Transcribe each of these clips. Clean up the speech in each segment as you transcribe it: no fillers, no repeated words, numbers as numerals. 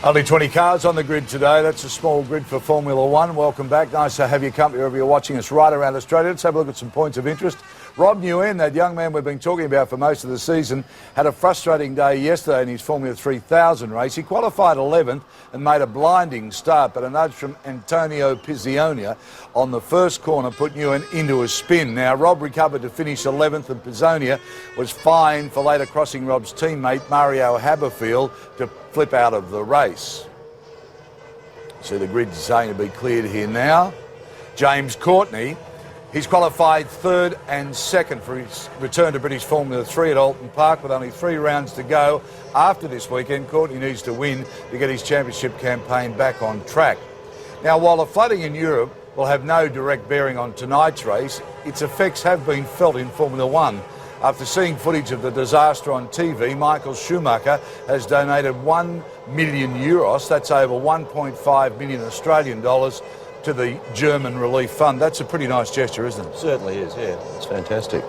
Only 20 cars on the grid today. That's a small grid for Formula One. Welcome back. Nice to have your company wherever you're watching us right around Australia. Let's have a look at some points of interest. Rob Nguyen, that young man we've been talking about for most of the season, had a frustrating day yesterday in his Formula 3000 race. He qualified 11th and made a blinding start, but a nudge from Antonio Pizzionia on the first corner put Nguyen into a spin. Now, Rob recovered to finish 11th, and Pizzionia was fined for later crossing Rob's teammate Mario Haberfield to flip out of the race. So the grid's saying to be cleared here now. James Courtney, he's qualified third and second for his return to British Formula 3 at Alton Park with only 3 rounds to go. After this weekend, Courtney needs to win to get his championship campaign back on track. Now, while the flooding in Europe will have no direct bearing on tonight's race, its effects have been felt in Formula 1. After seeing footage of the disaster on TV, Michael Schumacher has donated €1 million, that's over 1.5 million Australian dollars, to the German Relief Fund. That's a pretty nice gesture, isn't it? Certainly is, yeah. It's fantastic.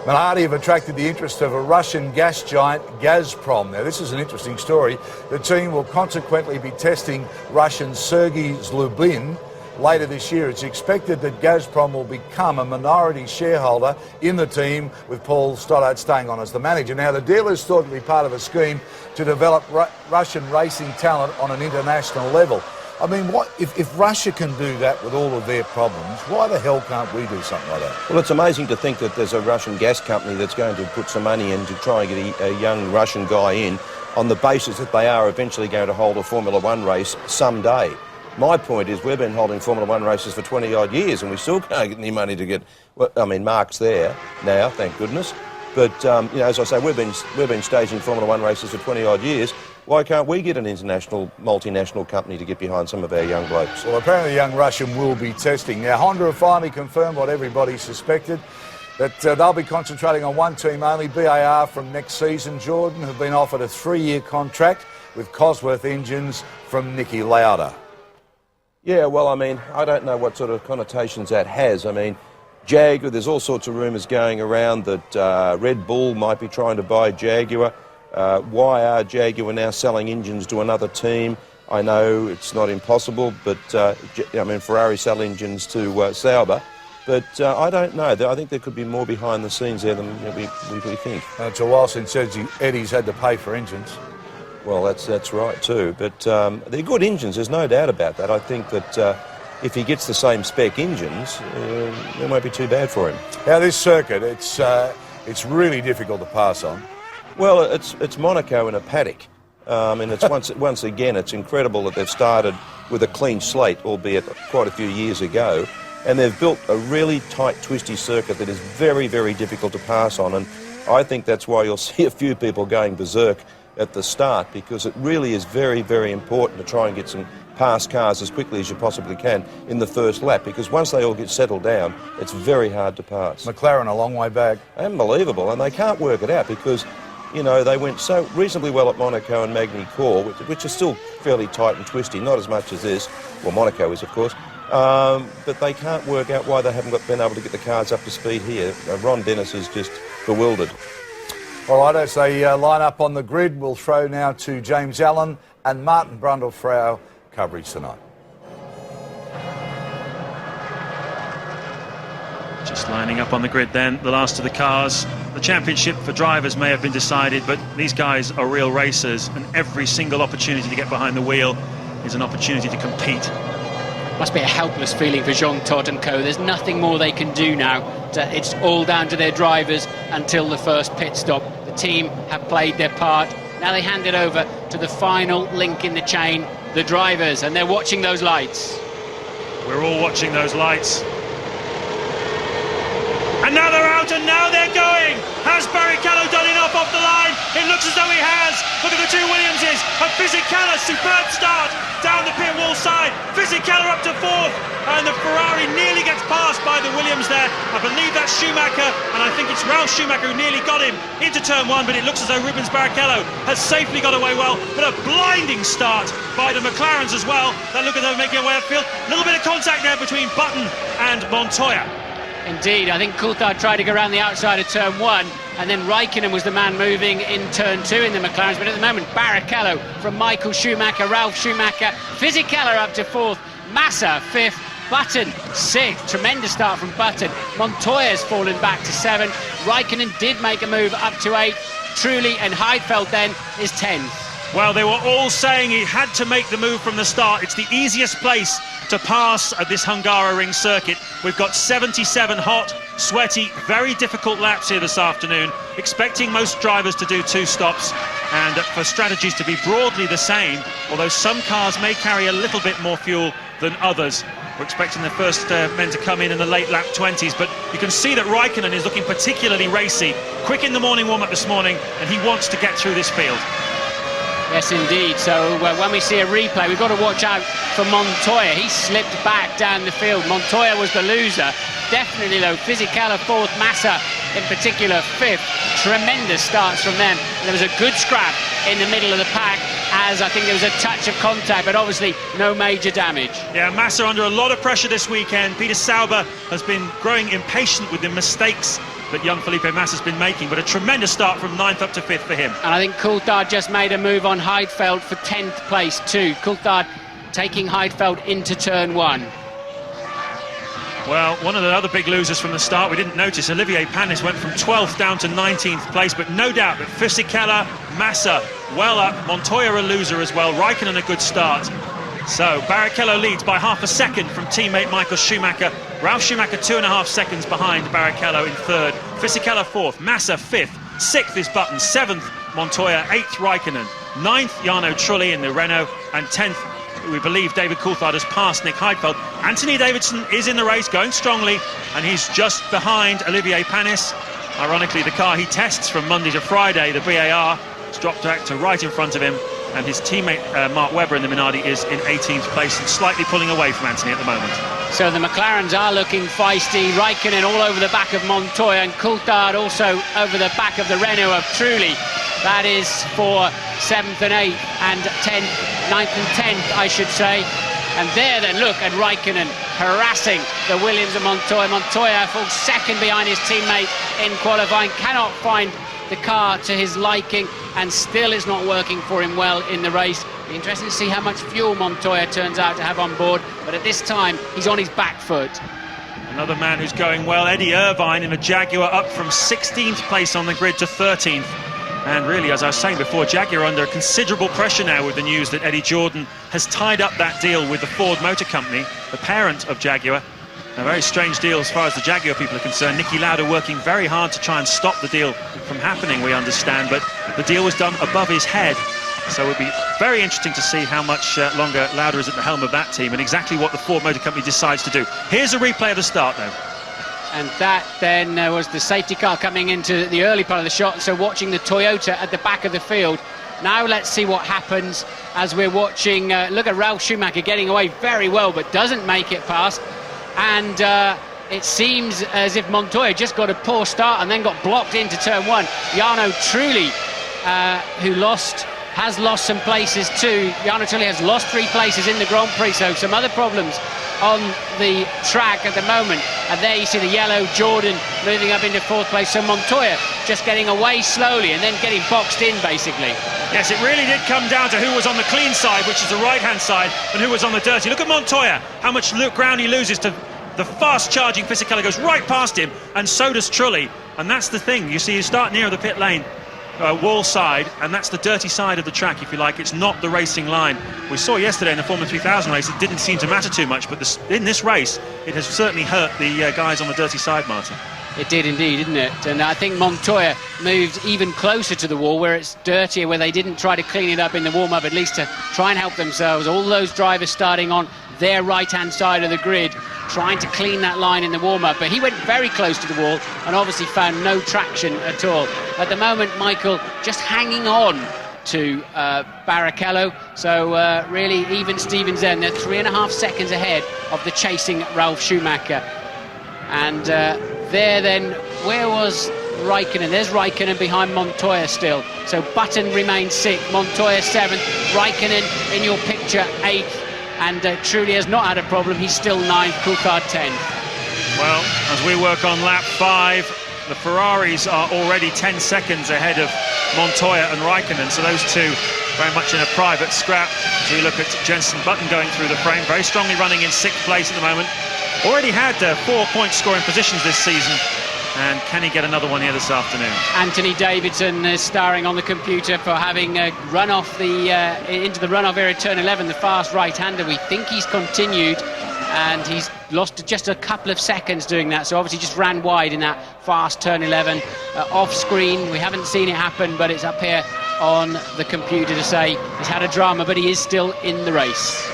Minardi have attracted the interest of a Russian gas giant, Gazprom. Now, this is an interesting story. The team will consequently be testing Russian Sergei Zlobin later this year. It's expected that Gazprom will become a minority shareholder in the team, with Paul Stoddart staying on as the manager. Now, the deal is thought to be part of a scheme to develop Russian racing talent on an international level. I mean, what if Russia can do that with all of their problems, why the hell can't we do something like that? Well, it's amazing to think that there's a Russian gas company that's going to put some money in to try and get a young Russian guy in on the basis that they are eventually going to hold a Formula One race someday. My point is, we've been holding Formula One races for 20-odd years and we still can't get any money to get... Well, I mean, Mark's there now, thank goodness. But, you know, as I say, we've been staging Formula One races for 20-odd years. Why can't we get an international, multinational company to get behind some of our young blokes? Well, apparently the young Russian will be testing. Now, Honda have finally confirmed what everybody suspected, that they'll be concentrating on one team only, BAR, from next season. Jordan have been offered a 3-year contract with Cosworth Engines from Niki Lauda. Yeah, well, I mean, I don't know what sort of connotations that has. I mean, Jaguar, there's all sorts of rumours going around that Red Bull might be trying to buy Jaguar. Why are Jaguar now selling engines to another team? I know it's not impossible, but, I mean, Ferrari sell engines to Sauber. But I don't know. I think there could be more behind the scenes there than we think. It's a while since Eddie's had to pay for engines. Well, that's right too. But they're good engines, there's no doubt about that. I think that if he gets the same spec engines, it won't be too bad for him. Now, this circuit, it's really difficult to pass on. Well, it's Monaco in a paddock. And it's once again, it's incredible that they've started with a clean slate, albeit quite a few years ago, and they've built a really tight, twisty circuit that is very, very difficult to pass on. And I think that's why you'll see a few people going berserk at the start, because it really is very, very important to try and get some past cars as quickly as you possibly can in the first lap, because once they all get settled down, it's very hard to pass. McLaren a long way back. Unbelievable, and they can't work it out because, you know, they went so reasonably well at Monaco and Magny-Cours, which is still fairly tight and twisty, not as much as this. Well, Monaco is, of course. But they can't work out why they haven't been able to get the cars up to speed here. Ron Dennis is just bewildered. All right, as they line up on the grid, we'll throw now to James Allen and Martin Brundle for our coverage tonight. Just lining up on the grid then, the last of the cars. The championship for drivers may have been decided, but these guys are real racers, and every single opportunity to get behind the wheel is an opportunity to compete. Must be a helpless feeling for Jean Todt and co. There's nothing more they can do now. It's all down to their drivers until the first pit stop. The team have played their part. Now they hand it over to the final link in the chain, the drivers, and they're watching those lights. We're all watching those lights. And now they're out, and now they're going. Has Barrichello done enough off the line? It looks as though he has. Look at the two Williamses. And Fisichella, superb start down the pit wall side. Fisichella up to fourth, and the Ferrari nearly gets passed by the Williams there. I believe that's Schumacher, and I think it's Ralf Schumacher who nearly got him into turn one, but it looks as though Rubens Barrichello has safely got away well. But a blinding start by the McLarens as well. That look as though making away upfield. A little bit of contact there between Button and Montoya. Indeed, I think Coulthard tried to go around the outside of turn one, and then Raikkonen was the man moving in turn 2 in the McLarens, but at the moment Barrichello from Michael Schumacher, Ralf Schumacher, Fisichella up to 4th, Massa 5th, Button 6th, tremendous start from Button. Montoya's fallen back to 7th, Raikkonen did make a move up to 8th, Trulli and Heidfeld then is 10th. Well, they were all saying he had to make the move from the start. It's the easiest place to pass at this Hungaroring circuit. We've got 77 hot, sweaty, very difficult laps here this afternoon, expecting most drivers to do 2 stops and for strategies to be broadly the same, although some cars may carry a little bit more fuel than others. We're expecting the first men to come in the late lap 20s, but you can see that Raikkonen is looking particularly racy. Quick in the morning warm-up this morning, and he wants to get through this field. Yes, indeed. So when we see a replay, we've got to watch out for Montoya. He slipped back down the field. Montoya was the loser. Definitely, though, Fisichella 4th, Massa in particular 5th. Tremendous starts from them. And there was a good scrap in the middle of the pack, as I think there was a touch of contact, but obviously no major damage. Yeah, Massa under a lot of pressure this weekend. Peter Sauber has been growing impatient with the mistakes that young Felipe Massa's been making, but a tremendous start from 9th up to 5th for him. And I think Coulthard just made a move on Heidfeld for 10th place too. Coulthard taking Heidfeld into turn 1. Well, one of the other big losers from the start, we didn't notice, Olivier Panis went from 12th down to 19th place, but no doubt that Fisichella, Massa well up, Montoya a loser as well, Raikkonen a good start. So Barrichello leads by half a second from teammate Michael Schumacher. Ralf Schumacher 2.5 seconds behind Barrichello in 3rd. Fisichella 4th, Massa 5th, 6th is Button, 7th Montoya, 8th Raikkonen, 9th Jarno Trulli in the Renault, and 10th, we believe David Coulthard has passed Nick Heidfeld. Anthony Davidson is in the race, going strongly, and he's just behind Olivier Panis. Ironically, the car he tests from Monday to Friday, the BAR, has dropped back to right in front of him, and his teammate Mark Webber in the Minardi is in 18th place and slightly pulling away from Anthony at the moment. So the McLarens are looking feisty. Raikkonen all over the back of Montoya, and Coulthard also over the back of the Renault of Trulli. That is for 7th and 8th and 10th, 9th and 10th, I should say. And there then, look at Raikkonen harassing the Williams and Montoya. Montoya falls 2nd behind his teammate in qualifying, cannot find the car to his liking, and still is not working for him well in the race. Be interesting to see how much fuel Montoya turns out to have on board, but at this time he's on his back foot. Another man who's going well, Eddie Irvine in a Jaguar, up from 16th place on the grid to 13th. And really, as I was saying before, Jaguar under considerable pressure now with the news that Eddie Jordan has tied up that deal with the Ford Motor Company, the parent of Jaguar. A very strange deal as far as the Jaguar people are concerned. Nicky Lauda working very hard to try and stop the deal from happening, we understand, but the deal was done above his head. So it would be very interesting to see how much longer Lauda is at the helm of that team and exactly what the Ford Motor Company decides to do. Here's a replay of the start, though. And that then was the safety car coming into the early part of the shot, so watching the Toyota at the back of the field. Now let's see what happens as we're watching, look at Ralf Schumacher getting away very well, but doesn't make it past. And it seems as if Montoya just got a poor start and then got blocked into turn 1. Jarno Trulli, who has lost some places too. Jarno Trulli has lost 3 places in the Grand Prix, so some other problems on the track at the moment. And there you see the yellow Jordan moving up into 4th place. So Montoya just getting away slowly and then getting boxed in, basically. Yes, it really did come down to who was on the clean side, which is the right-hand side, and who was on the dirty. Look at Montoya, how much ground he loses to the fast-charging Fisichella. Goes right past him, and so does Trulli. And that's the thing. You see, you start near the pit lane, wall side, and that's the dirty side of the track, if you like. It's not the racing line. We saw yesterday in the Formula 3000 race, it didn't seem to matter too much, but in this race, it has certainly hurt the guys on the dirty side, Martin. It did indeed, didn't it? And I think Montoya moved even closer to the wall where it's dirtier, where they didn't try to clean it up in the warm-up, at least to try and help themselves. All those drivers starting on their right-hand side of the grid, trying to clean that line in the warm-up, but he went very close to the wall and obviously found no traction at all. At the moment, Michael just hanging on to Barrichello, so really even Stevens then, they're 3.5 seconds ahead of the chasing Ralf Schumacher. And there then, where was Raikkonen? There's Raikkonen behind Montoya still. So Button remains 6th, Montoya 7th, Raikkonen in your picture 8th. And Trulli has not had a problem, he's still 9th, Coulthard 10th. Well, as we work on lap 5, the Ferraris are already 10 seconds ahead of Montoya and Raikkonen, so those two very much in a private scrap. So you look at Jenson Button going through the frame, very strongly running in 6th place at the moment. Already had 4-point scoring positions this season, and can he get another one here this afternoon? Anthony Davidson is starring on the computer for having run off into the runoff area turn 11, the fast right-hander. We think he's continued, and he's lost just a couple of seconds doing that, so obviously just ran wide in that fast turn 11. Off screen, we haven't seen it happen, but it's up here on the computer to say he's had a drama, but he is still in the race.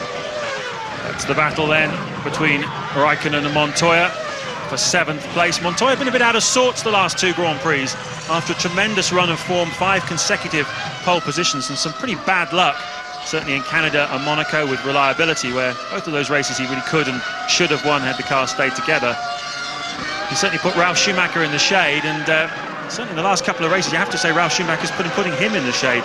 That's the battle then between Raikkonen and Montoya for 7th place. Montoya been a bit out of sorts the last 2 Grand Prix after a tremendous run of form, 5 consecutive pole positions, and some pretty bad luck, certainly in Canada and Monaco with reliability, where both of those races he really could and should have won had the cars stayed together. He certainly put Ralf Schumacher in the shade, and certainly in the last couple of races you have to say Ralf Schumacher's putting him in the shade,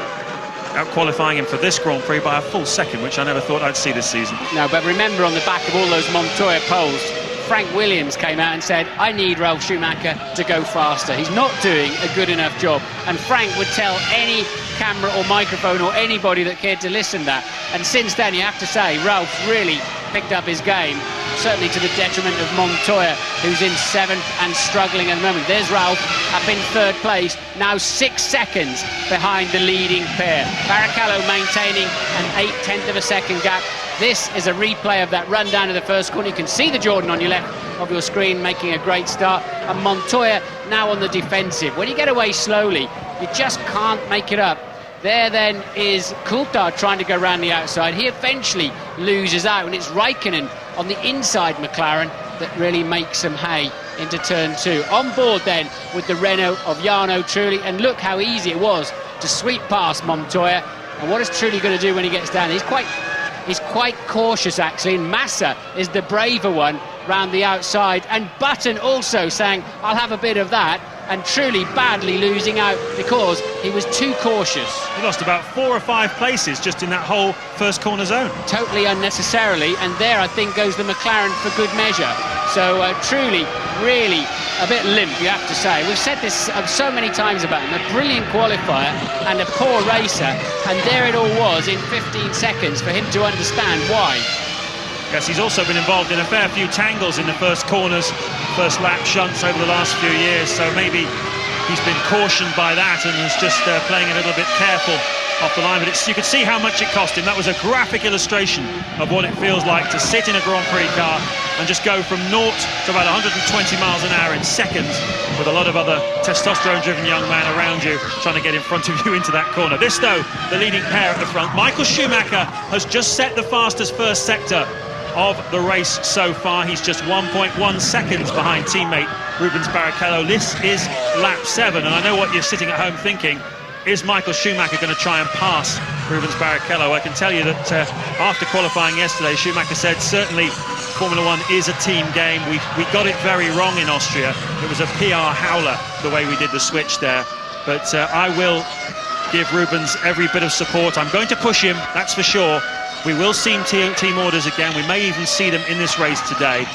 out qualifying him for this Grand Prix by a full second, which I never thought I'd see this season. No, but remember, on the back of all those Montoya poles, Frank Williams came out and said, I need Ralf Schumacher to go faster. He's not doing a good enough job. And Frank would tell any camera or microphone or anybody that cared to listen to that. And since then, you have to say, Ralph's really picked up his game, certainly to the detriment of Montoya, who's in 7th and struggling at the moment. There's Ralf up in 3rd place, now 6 seconds behind the leading pair. Barrichello maintaining an 0.8 of a second gap. This is a replay of that run down to the first corner. You can see the Jordan on your left of your screen making a great start, and Montoya now on the defensive. When you get away slowly, you just can't make it up. There then is Coulthard trying to go around the outside. He eventually loses out, and it's Raikkonen on the inside McLaren that really makes some hay into turn 2. On board then with the Renault of Jarno Trulli, and look how easy it was to sweep past Montoya. And what is Trulli going to do when he gets down? He's quite cautious, actually, and Massa is the braver one round the outside, and Button also saying, I'll have a bit of that, and Trulli badly losing out because he was too cautious. He lost about 4 or 5 places just in that whole first corner zone. Totally unnecessarily, and there I think goes the McLaren for good measure. So Trulli really a bit limp, you have to say. We've said this so many times about him, a brilliant qualifier and a poor racer, and there it all was in 15 seconds for him to understand why. Yes, he's also been involved in a fair few tangles in the first corners, first lap shunts over the last few years, so maybe he's been cautioned by that and is just playing a little bit careful off the line. But you could see how much it cost him. That was a graphic illustration of what it feels like to sit in a Grand Prix car and just go from 0 to about 120 miles an hour in seconds, with a lot of other testosterone-driven young men around you trying to get in front of you into that corner. This, though, the leading pair at the front. Michael Schumacher has just set the fastest first sector of the race so far. He's just 1.1 seconds behind teammate Rubens Barrichello. This is lap 7, and I know what you're sitting at home thinking. Is Michael Schumacher going to try and pass Rubens Barrichello? I can tell you that after qualifying yesterday, Schumacher said certainly Formula One is a team game. We got it very wrong in Austria. It was a PR howler the way we did the switch there. But I will give Rubens every bit of support. I'm going to push him, that's for sure. We will see team orders again. We may even see them in this race today.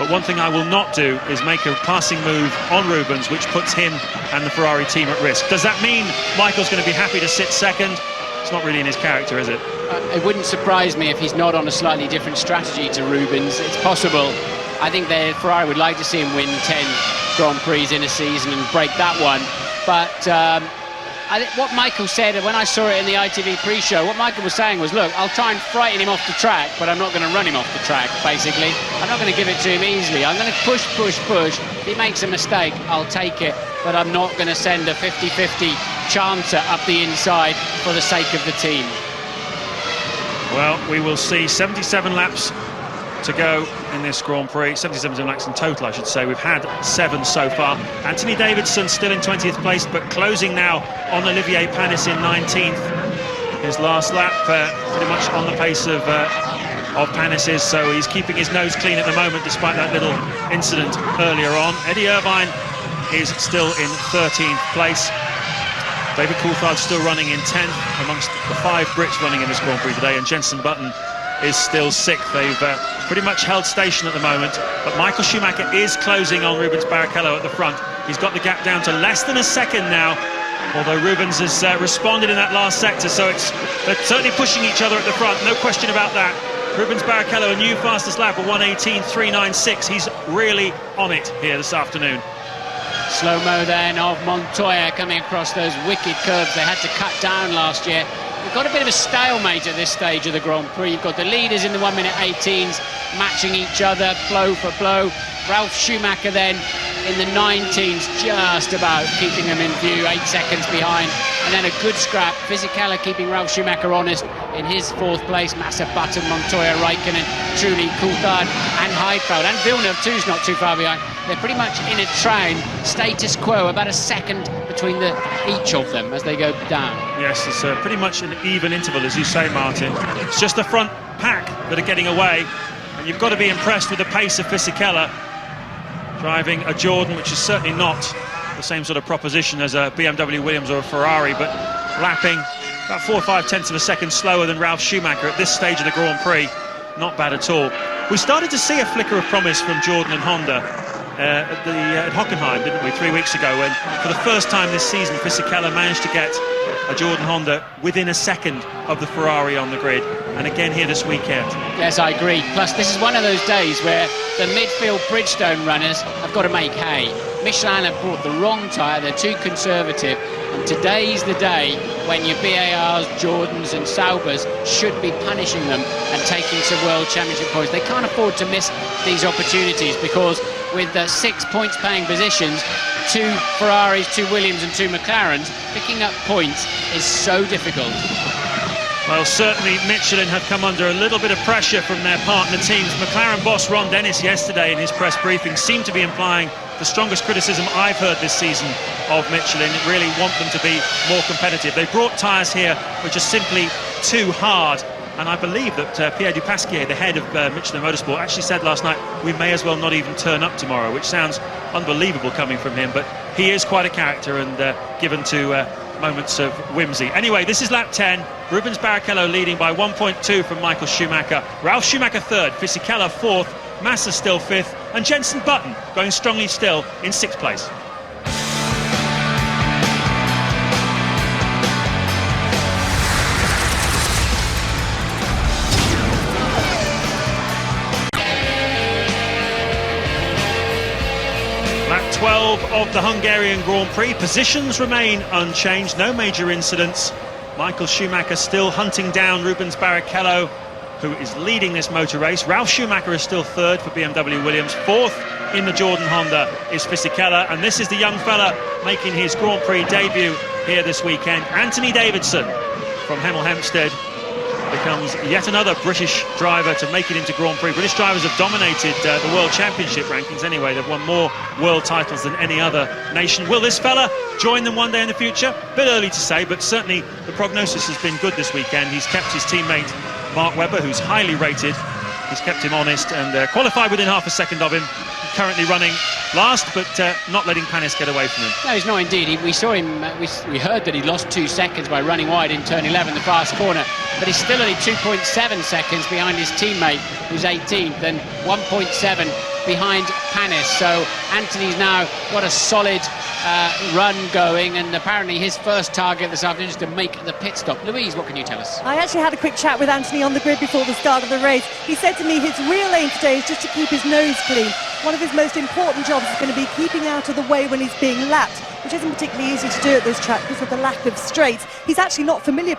But one thing I will not do is make a passing move on Rubens, which puts him and the Ferrari team at risk. Does that mean Michael's going to be happy to sit second? It's not really in his character, is it? It wouldn't surprise me if he's not on a slightly different strategy to Rubens. It's possible. I think Ferrari would like to see him win 10 Grand Prix in a season and break that one. But I think what Michael said, when I saw it in the ITV pre-show, what Michael was saying was, look, I'll try and frighten him off the track, but I'm not going to run him off the track, basically. I'm not going to give it to him easily. I'm going to push. If he makes a mistake, I'll take it, but I'm not going to send a 50-50 chancer up the inside for the sake of the team. Well, we will see 77 laps to go in this Grand Prix, 77 laps in total, I should say. We've had 7 so far. Anthony Davidson still in 20th place, but closing now on Olivier Panis in 19th. His last lap pretty much on the pace of Panis's, so he's keeping his nose clean at the moment despite that little incident earlier on. Eddie Irvine is still in 13th place. David Coulthard still running in 10th amongst the 5 Brits running in this Grand Prix today, and Jenson Button is still 6th. They've pretty much held station at the moment, but Michael Schumacher is closing on Rubens Barrichello at the front. He's got the gap down to less than a second now, although Rubens has responded in that last sector, so they're certainly pushing each other at the front, no question about that. Rubens Barrichello, a new fastest lap of 1:18.396. He's really on it here this afternoon. Slow-mo then of Montoya coming across those wicked curves they had to cut down last year. We've got a bit of a stalemate at this stage of the Grand Prix. You've got the leaders in the 1:18s matching each other blow for blow. Ralf Schumacher then in the 19s just about keeping them in view, 8 seconds behind. And then a good scrap, Fisichella keeping Ralf Schumacher honest in his 4th place. Massa, Button, Montoya, Raikkonen, Trulli, Coulthard and Heidfeld. And Villeneuve too's not too far behind. They're pretty much in a train, status quo, about a second between each of them as they go down. Yes, it's pretty much an even interval, as you say, Martin. It's just the front pack that are getting away. And you've got to be impressed with the pace of Fisichella, driving a Jordan, which is certainly not the same sort of proposition as a BMW Williams or a Ferrari, but lapping about 4 or 5 tenths of a second slower than Ralf Schumacher at this stage of the Grand Prix. Not bad at all. We started to see a flicker of promise from Jordan and Honda at Hockenheim, didn't we, 3 weeks ago, when for the first time this season Fisichella managed to get a Jordan Honda within a second of the Ferrari on the grid, and again here this weekend. Yes, I agree. Plus, this is one of those days where the midfield Bridgestone runners have got to make hay. Michelin have brought the wrong tyre, they're too conservative, and today's the day when your BARs, Jordans and Saubers should be punishing them and taking some World Championship points. They can't afford to miss these opportunities, because with 6 points paying positions, 2 Ferraris, 2 Williams and 2 McLarens, picking up points is so difficult. Well, certainly Michelin have come under a little bit of pressure from their partner teams. McLaren boss Ron Dennis yesterday in his press briefing seemed to be implying the strongest criticism I've heard this season of Michelin. Really want them to be more competitive. They brought tyres here which are simply too hard. And I believe that Pierre Dupasquier, the head of Michelin Motorsport, actually said last night, we may as well not even turn up tomorrow, which sounds unbelievable coming from him. But he is quite a character and given to moments of whimsy. Anyway, this is lap 10. Rubens Barrichello leading by 1.2 from Michael Schumacher. Ralf Schumacher 3rd, Fisichella 4th, Massa still 5th, and Jenson Button going strongly still in 6th place. Lap 12 of the Hungarian Grand Prix. Positions remain unchanged, no major incidents. Michael Schumacher still hunting down Rubens Barrichello, who is leading this motor race. Ralf Schumacher is still 3rd for BMW Williams. 4th in the Jordan Honda is Fisichella, and this is the young fella making his Grand Prix debut here this weekend. Anthony Davidson from Hemel Hempstead becomes yet another British driver to make it into Grand Prix. British drivers have dominated the World Championship rankings anyway. They've won more world titles than any other nation. Will this fella join them one day in the future? A bit early to say, but certainly the prognosis has been good this weekend. He's kept his teammate Mark Webber, who's highly rated. He's kept him honest and qualified within half a second of him. Currently running last, but not letting Panis get away from him. No, he's not indeed. We saw him, we heard that he lost 2 seconds by running wide in turn 11, the fast corner, but he's still only 2.7 seconds behind his teammate, who's 18th, and 1.7 behind Panis. So Anthony's now got a solid run going, and apparently his first target this afternoon is to make the pit stop. Louise, what can you tell us? I actually had a quick chat with Anthony on the grid before the start of the race. He said to me his real aim today is just to keep his nose clean. One of his most important jobs is going to be keeping out of the way when he's being lapped, which isn't particularly easy to do at this track because of the lack of straights. He's actually not familiar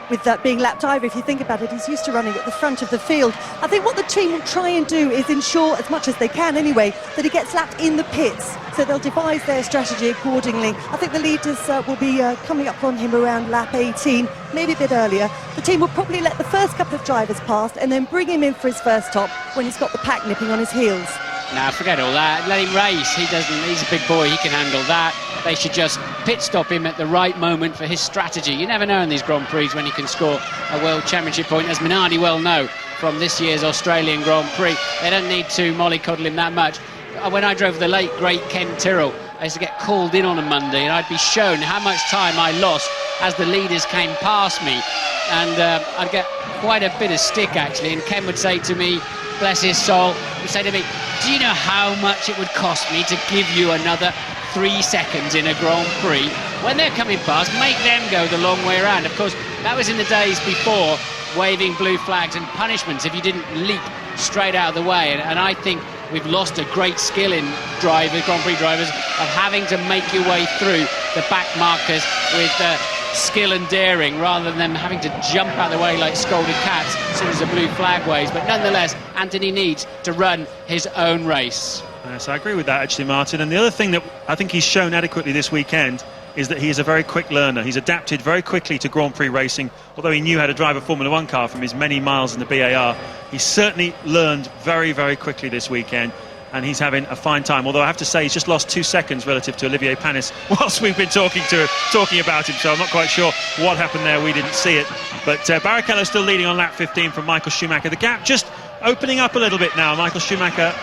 with that being lapped either. If you think about it, he's used to running at the front of the field. I think what the team will try and do is ensure, as much as they can anyway, that he gets lapped in the pits. So they'll devise their strategy accordingly. I think the leaders will be coming up on him around lap 18, maybe a bit earlier. The team will probably let the first couple of drivers pass and then bring him in for his first stop when he's got the pack nipping on his heels. Now, forget all that. Let him race. He's a big boy. He can handle that. They should just pit stop him at the right moment for his strategy. You never know in these Grand Prix when he can score a World Championship point, as Minardi well know from this year's Australian Grand Prix. They don't need to mollycoddle him that much. When I drove the late, great Ken Tyrrell, I used to get called in on a Monday, and I'd be shown how much time I lost as the leaders came past me. And I'd get quite a bit of stick, actually. And Ken would say to me, bless his soul, would say to me, do you know how much it would cost me to give you another 3 seconds in a Grand Prix, when they're coming past, make them go the long way around. Of course, that was in the days before waving blue flags and punishments if you didn't leap straight out of the way. And I think we've lost a great skill in Grand Prix drivers of having to make your way through the back markers with skill and daring, rather than them having to jump out of the way like scolded cats as soon as the blue flag waves. But nonetheless, Anthony needs to run his own race. Yes, I agree with that, actually, Martin. And the other thing that I think he's shown adequately this weekend is that he is a very quick learner. He's adapted very quickly to Grand Prix racing. Although he knew how to drive a Formula 1 car from his many miles in the BAR, he certainly learned very, very quickly this weekend. And he's having a fine time. Although I have to say he's just lost 2 seconds relative to Olivier Panis whilst we've been talking about him. So I'm not quite sure what happened there. We didn't see it. But Barrichello still leading on lap 15 from Michael Schumacher. The gap just opening up a little bit now. Michael Schumacher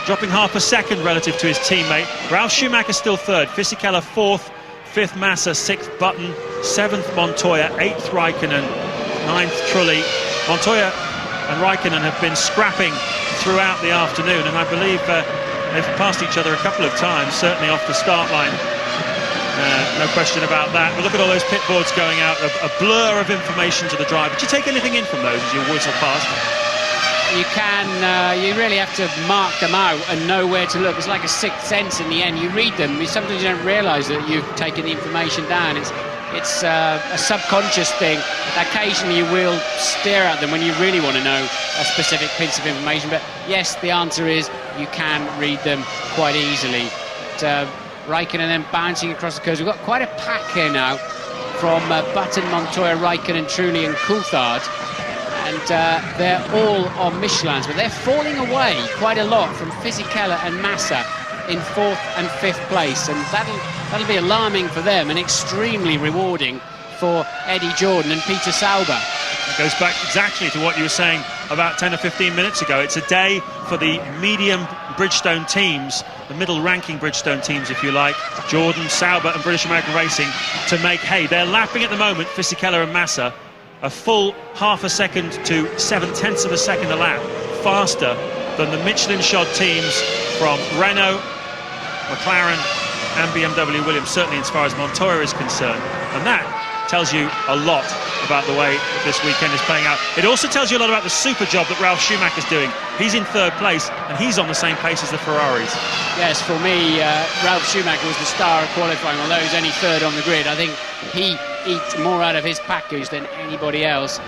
dropping half a second relative to his teammate. Ralf Schumacher still third. Fisichella fourth. 5th Massa, 6th Button, 7th Montoya, 8th Raikkonen, 9th Trulli. Montoya and Raikkonen have been scrapping throughout the afternoon, and I believe they've passed each other a couple of times, certainly off the start line. No question about that. But look at all those pit boards going out, a blur of information to the driver. Did you take anything in from those as you whistle past? You really have to mark them out and know where to look. It's like a sixth sense in the end. You read them, sometimes you don't realise that you've taken the information down. It's a subconscious thing. Occasionally you will stare at them when you really want to know a specific piece of information. But yes, the answer is you can read them quite easily. But, Raikkonen then bouncing across the curves. We've got quite a pack here now from Button, Montoya, Raikkonen, Trulli and Coulthard. And they're all on Michelins, but they're falling away quite a lot from Fisichella and Massa in 4th and 5th place, and that'll be alarming for them and extremely rewarding for Eddie Jordan and Peter Sauber. It goes back exactly to what you were saying about 10 or 15 minutes ago. It's a day for the medium Bridgestone teams, the middle-ranking Bridgestone teams, if you like, Jordan, Sauber and British American Racing, to make hay. They're lapping at the moment, Fisichella and Massa, a full half a second to 0.7 of a second a lap faster than the Michelin-shod teams from Renault, McLaren and BMW Williams, certainly as far as Montoya is concerned. And that tells you a lot about the way this weekend is playing out. It also tells you a lot about the super job that Ralf Schumacher's doing. He's in 3rd place and he's on the same pace as the Ferraris. Yes, for me, Ralf Schumacher was the star of qualifying, although he's only 3rd on the grid. I think he eats more out of his package than anybody else,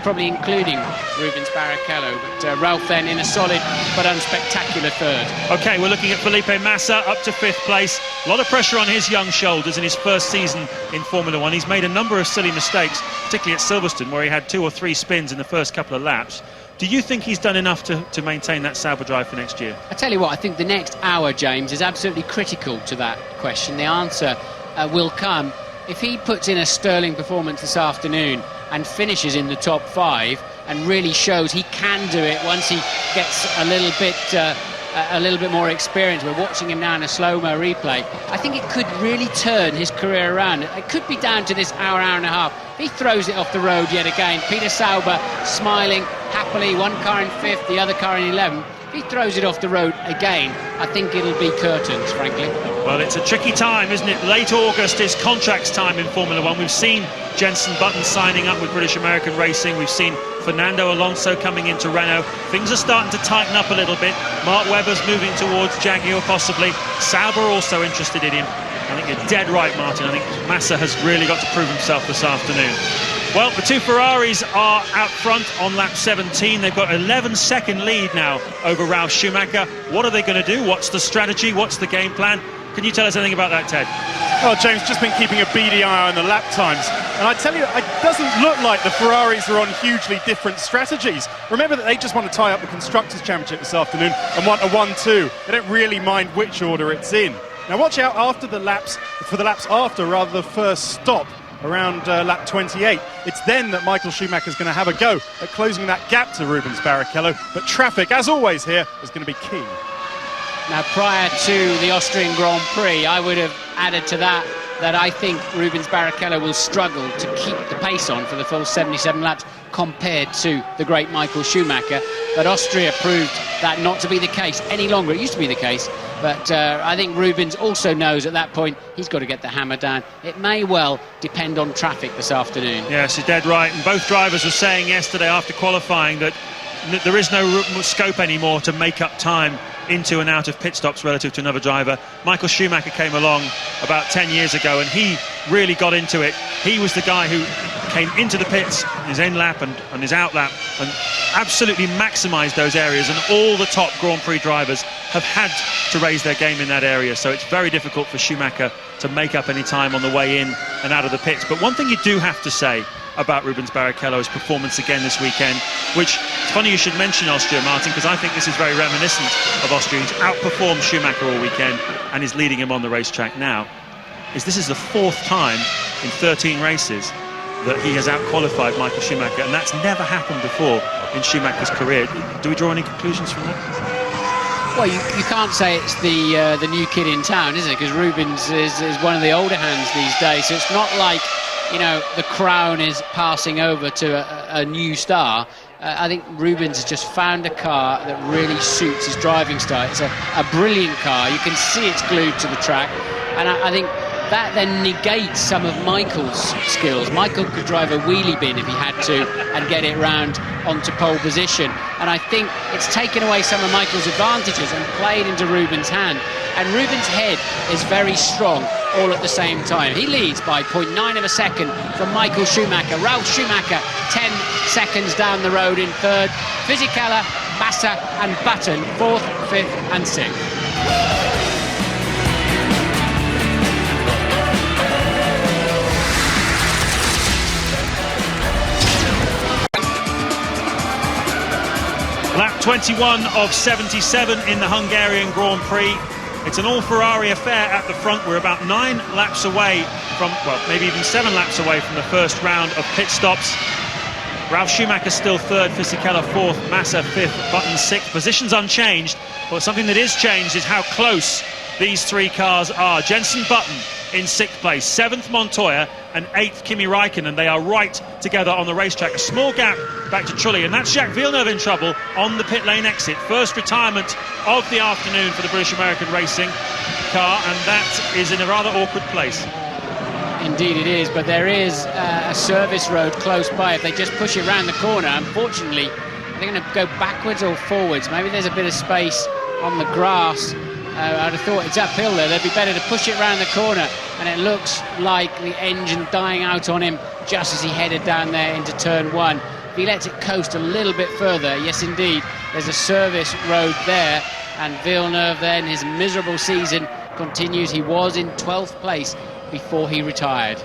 probably including Rubens Barrichello. But Ralf then in a solid but unspectacular 3rd. OK, we're looking at Felipe Massa up to 5th place. A lot of pressure on his young shoulders in his first season in Formula 1. He's made a number of silly mistakes, particularly at Silverstone, where he had 2 or 3 spins in the first couple of laps. Do you think he's done enough to maintain that Sauber drive for next year? I tell you what, I think the next hour, James, is absolutely critical to that question. The answer will come if he puts in a sterling performance this afternoon and finishes in the top 5 and really shows he can do it once he gets a little bit more experience. We're watching him now in a slow-mo replay. I think it could really turn his career around. It could be down to this hour and a half. If he throws it off the road yet again, Peter Sauber smiling happily, one car in 5th, the other car in 11th. If he throws it off the road again, I think it'll be curtains, frankly. Well, it's a tricky time, isn't it? Late August is contracts time in Formula 1. We've seen Jenson Button signing up with British American Racing. We've seen Fernando Alonso coming into Renault. Things are starting to tighten up a little bit. Mark Webber's moving towards Jaguar possibly. Sauber also interested in him. I think you're dead right, Martin. I think Massa has really got to prove himself this afternoon. Well, the 2 Ferraris are out front on lap 17. They've got 11-second lead now over Ralf Schumacher. What are they going to do? What's the strategy? What's the game plan? Can you tell us anything about that, Ted? Well, James, just been keeping a beady eye on the lap times. And I tell you, it doesn't look like the Ferraris are on hugely different strategies. Remember that they just want to tie up the Constructors' Championship this afternoon and want a 1-2. They don't really mind which order it's in. Now, watch out for the laps after, rather the first stop around lap 28. It's then that Michael Schumacher's going to have a go at closing that gap to Rubens Barrichello. But traffic, as always here, is going to be key. Now, prior to the Austrian Grand Prix, I would have added to that that I think Rubens Barrichello will struggle to keep the pace on for the full 77 laps compared to the great Michael Schumacher. But Austria proved that not to be the case any longer. It used to be the case, but I think Rubens also knows at that point he's got to get the hammer down. It may well depend on traffic this afternoon. Yes, you're dead right. And both drivers were saying yesterday after qualifying that there is no scope anymore to make up time into and out of pit stops relative to another driver. Michael Schumacher came along about 10 years ago and he really got into it. He was the guy who came into the pits in his in lap and his out lap and absolutely maximised those areas, and all the top Grand Prix drivers have had to raise their game in that area, so it's very difficult for Schumacher to make up any time on the way in and out of the pits. But one thing you do have to say about Rubens Barrichello's performance again this weekend, which it's funny you should mention Austria, Martin, because I think this is very reminiscent of Austria. He's outperformed Schumacher all weekend and is leading him on the racetrack now. This is the 4th time in 13 races that he has out-qualified Michael Schumacher, and that's never happened before in Schumacher's career. Do we draw any conclusions from that? Well, you can't say it's the new kid in town, is it? Because Rubens is one of the older hands these days, so it's not like, you know, the crown is passing over to a new star. I think Rubens has just found a car that really suits his driving style. It's a brilliant car. You can see it's glued to the track, and I think that then negates some of Michael's skills. Michael could drive a wheelie bin if he had to and get it round onto pole position, and I think it's taken away some of Michael's advantages and played into Rubens' hand. And Rubens' head is very strong all at the same time. He leads by 0.9 of a second from Michael Schumacher. Ralf Schumacher 10 seconds down the road in 3rd. Fisichella, Massa and Button 4th, 5th and 6th. Lap 21 of 77 in the Hungarian Grand Prix. It's an all-Ferrari affair at the front. We're about 9 laps away from, well, maybe even 7 laps away from the first round of pit stops. Ralf Schumacher still 3rd, Fisichella 4th, Massa 5th, Button 6th. Positions unchanged, but something that is changed is how close these 3 cars are. Jenson Button in 6th place, 7th Montoya and 8th Kimi Räikkönen. They are right together on the racetrack. A small gap back to Trulli, and that's Jacques Villeneuve in trouble on the pit lane exit. First retirement of the afternoon for the British American Racing car, and that is in a rather awkward place. Indeed it is, but there is a service road close by. If they just push it round the corner, unfortunately, they're going to go backwards or forwards. Maybe there's a bit of space on the grass. I'd have thought it's uphill there. They'd be better to push it round the corner, and it looks like the engine dying out on him just as he headed down there into turn 1. If he lets it coast a little bit further, yes indeed, there's a service road there, and Villeneuve then, his miserable season continues. He was in 12th place before he retired.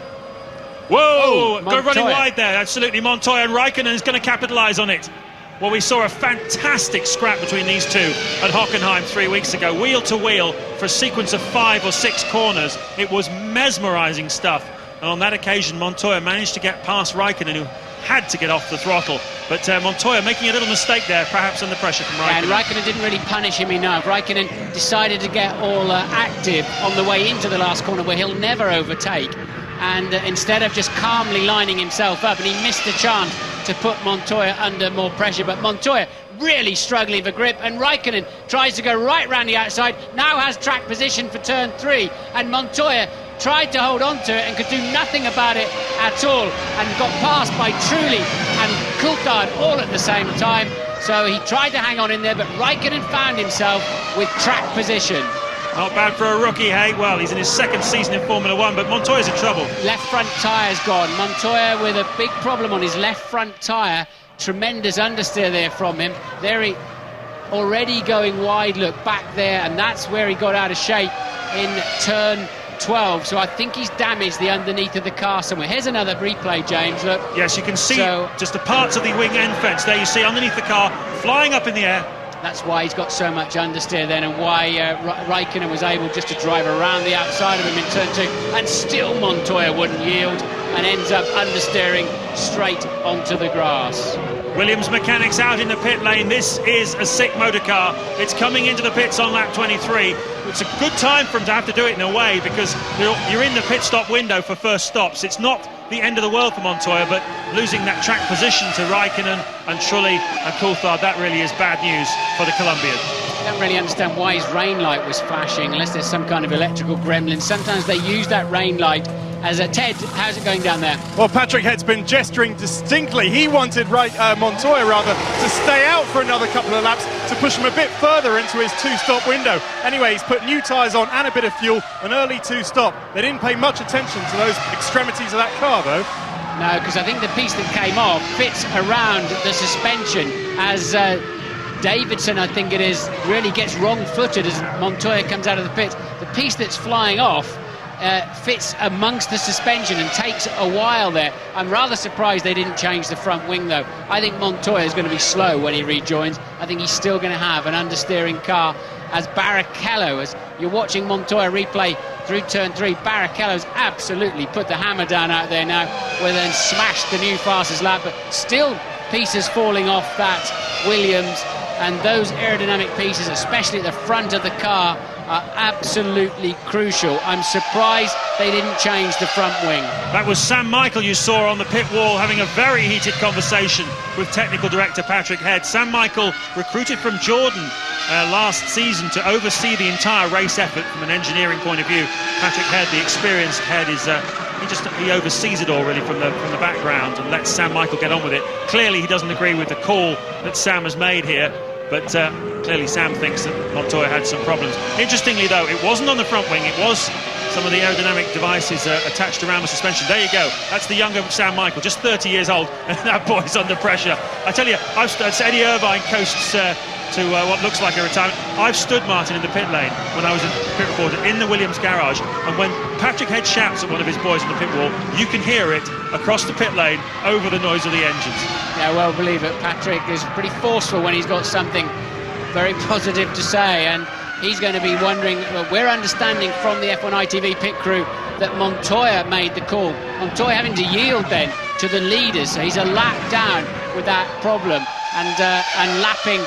Whoa, go running wide there, absolutely. Montoya and Räikkönen is going to capitalise on it. Well, we saw a fantastic scrap between these two at Hockenheim 3 weeks ago, wheel to wheel for a sequence of 5 or 6 corners. It was mesmerising stuff, and on that occasion Montoya managed to get past Räikkönen, who had to get off the throttle, but Montoya making a little mistake there, perhaps under pressure from Räikkönen. And Räikkönen didn't really punish him enough. Räikkönen decided to get all active on the way into the last corner, where he'll never overtake, and instead of just calmly lining himself up, and he missed the chance to put Montoya under more pressure. But Montoya really struggling for grip, and Räikkönen tries to go right round the outside, now has track position for turn 3, and Montoya tried to hold on to it and could do nothing about it at all, and got passed by Trulli and Coulthard all at the same time. So he tried to hang on in there, but Räikkönen found himself with track position. Not bad for a rookie, hey? Well, he's in his 2nd season in Formula 1, but Montoya's in trouble. Left front tyre's gone. Montoya with a big problem on his left front tyre. Tremendous understeer there from him. There he already going wide, look back there, and that's where he got out of shape in turn 12. So I think he's damaged the underneath of the car somewhere. Here's another replay, James, look. Yes, you can see just the parts of the wing end fence there. You see underneath the car, flying up in the air. That's why he's got so much understeer then, and why Räikkönen was able just to drive around the outside of him in turn 2, and still Montoya wouldn't yield and ends up understeering straight onto the grass. Williams mechanics out in the pit lane. This is a sick motor car. It's coming into the pits on lap 23. It's a good time for him to have to do it in a way, because you're in the pit stop window for first stops. It's not the end of the world for Montoya, but losing that track position to Raikkonen and Trulli and Coulthard, that really is bad news for the Colombian. I don't really understand why his rain light was flashing, unless there's some kind of electrical gremlin. Sometimes they use that rain light as a... Ted, how's it going down there? Well, Patrick Head's been gesturing distinctly. He wanted Montoya to stay out for another couple of laps to push him a bit further into his two-stop window. Anyway, he's put new tyres on and a bit of fuel, an early two-stop. They didn't pay much attention to those extremities of that car, though. No, because I think the piece that came off fits around the suspension as Davidson, I think it is, really gets wrong-footed as Montoya comes out of the pit. The piece that's flying off fits amongst the suspension and takes a while there. I'm rather surprised they didn't change the front wing, though. I think Montoya is going to be slow when he rejoins. I think he's still going to have an understeering car as Barrichello, as you're watching Montoya replay through turn 3, Barrichello's absolutely put the hammer down out there now, where then smashed the new fastest lap, but still pieces falling off that Williams, and those aerodynamic pieces, especially at the front of the car, are absolutely crucial. I'm surprised they didn't change the front wing. That was Sam Michael you saw on the pit wall having a very heated conversation with technical director Patrick Head. Sam Michael, recruited from Jordan last season to oversee the entire race effort from an engineering point of view. Patrick Head, the experienced Head, is he oversees it all really from the background and lets Sam Michael get on with it. Clearly he doesn't agree with the call that Sam has made here, but clearly Sam thinks that Montoya had some problems. Interestingly though, it wasn't on the front wing, it was some of the aerodynamic devices attached around the suspension. There you go, that's the younger Sam Michael, just 30 years old, and that boy's under pressure. I tell you, Eddie Irvine coasts to what looks like a retirement. I've stood, Martin, in the pit lane when I was a pit reporter in the Williams garage, and when Patrick Head shouts at one of his boys on the pit wall, you can hear it across the pit lane over the noise of the engines. Yeah, well, believe it, Patrick is pretty forceful when he's got something very positive to say, and he's going to be wondering, well, we're understanding from the F1 ITV pit crew that Montoya made the call. Montoya having to yield then to the leaders, so he's a lap down with that problem, and lapping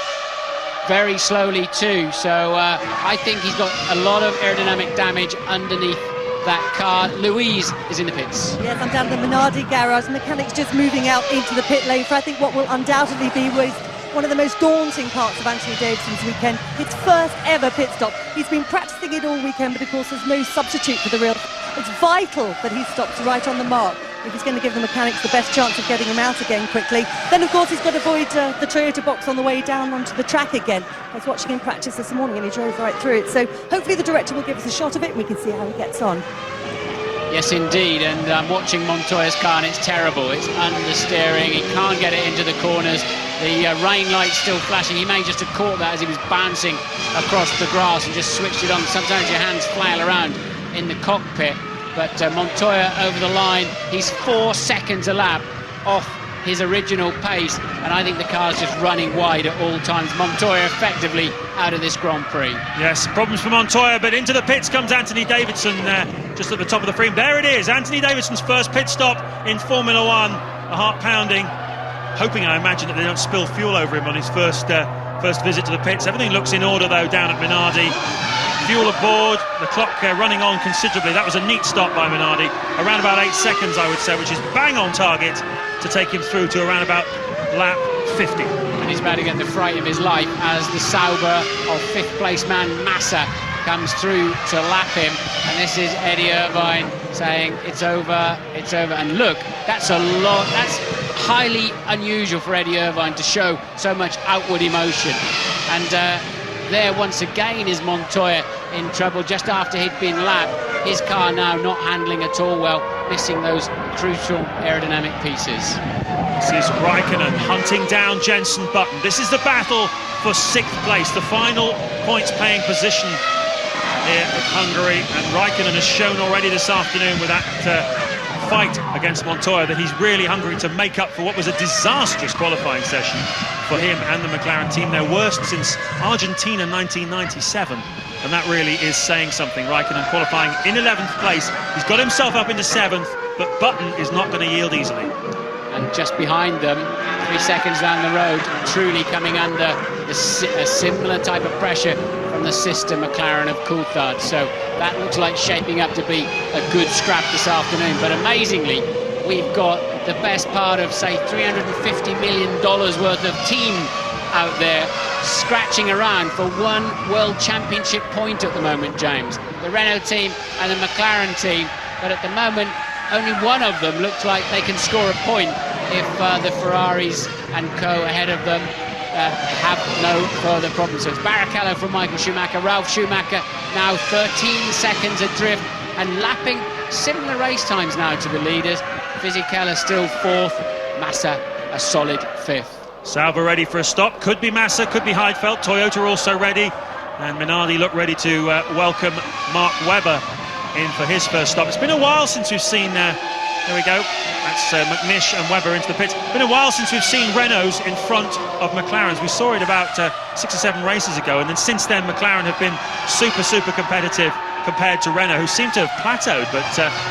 very slowly too, so I think he's got a lot of aerodynamic damage underneath that car. Louise is in the pits. Yes, I'm down at the Minardi garage. Mechanics just moving out into the pit lane for I think what will undoubtedly be one of the most daunting parts of Anthony Davidson's weekend. His first ever pit stop. He's been practicing it all weekend, but of course there's no substitute for the real. It's vital that he stops right on the mark if he's going to give the mechanics the best chance of getting him out again quickly. Then of course he's got to avoid the Toyota box on the way down onto the track again. I was watching him practice this morning and he drove right through it, so hopefully the director will give us a shot of it and we can see how he gets on. Yes indeed, and I'm watching Montoya's car and it's terrible. It's understeering, he can't get it into the corners. The rain light's still flashing. He may just have caught that as he was bouncing across the grass and just switched it on. Sometimes your hands flail around in the cockpit, but Montoya over the line, he's 4 seconds a lap off his original pace, and I think the car's just running wide at all times. Montoya effectively out of this Grand Prix. Yes, problems for Montoya, but into the pits comes Anthony Davidson just at the top of the frame. There it is, Anthony Davidson's first pit stop in Formula One. A heart pounding, hoping, I imagine, that they don't spill fuel over him on his first visit to the pits. Everything looks in order though down at Minardi. Fuel aboard, the clock running on considerably. That was a neat stop by Minardi, around about 8 seconds I would say, which is bang on target to take him through to around about lap 50. And he's about to get the fright of his life as the Sauber of 5th place man Massa comes through to lap him, and this is Eddie Irvine saying it's over, and look, that's a lot, that's highly unusual for Eddie Irvine to show so much outward emotion, and there once again is Montoya in trouble just after he'd been lapped. His car now not handling at all well, missing those crucial aerodynamic pieces. This is Raikkonen hunting down Jenson Button. This is the battle for 6th place, the final points paying position here at Hungary, and Raikkonen has shown already this afternoon with that fight against Montoya that he's really hungry to make up for what was a disastrous qualifying session for him and the McLaren team, their worst since Argentina 1997, and that really is saying something. Raikkonen qualifying in 11th place, he's got himself up into 7th, but Button is not going to yield easily. And just behind them, 3 seconds down the road, Trulli coming under a similar type of pressure from and the sister McLaren of Coulthard. So that looks like shaping up to be a good scrap this afternoon. But amazingly, we've got the best part of, say, $350 million worth of team out there scratching around for one World Championship point at the moment, James. The Renault team and the McLaren team, but at the moment only one of them looks like they can score a point if the Ferraris and co ahead of them have no further problems. So it's Barrichello from Michael Schumacher, Ralf Schumacher now 13 seconds adrift and lapping similar race times now to the leaders. Fisichella still fourth, Massa a solid fifth. Sauber ready for a stop, could be Massa, could be Heidfeld, Toyota also ready, and Minardi look ready to welcome Mark Webber in for his first stop. It's been a while since we've seen, there we go, that's McNish and Webber into the pits. It's been a while since we've seen Renaults in front of McLarens. We saw it about 6 or 7 races ago, and then since then McLaren have been super competitive compared to Renault, who seem to have plateaued. But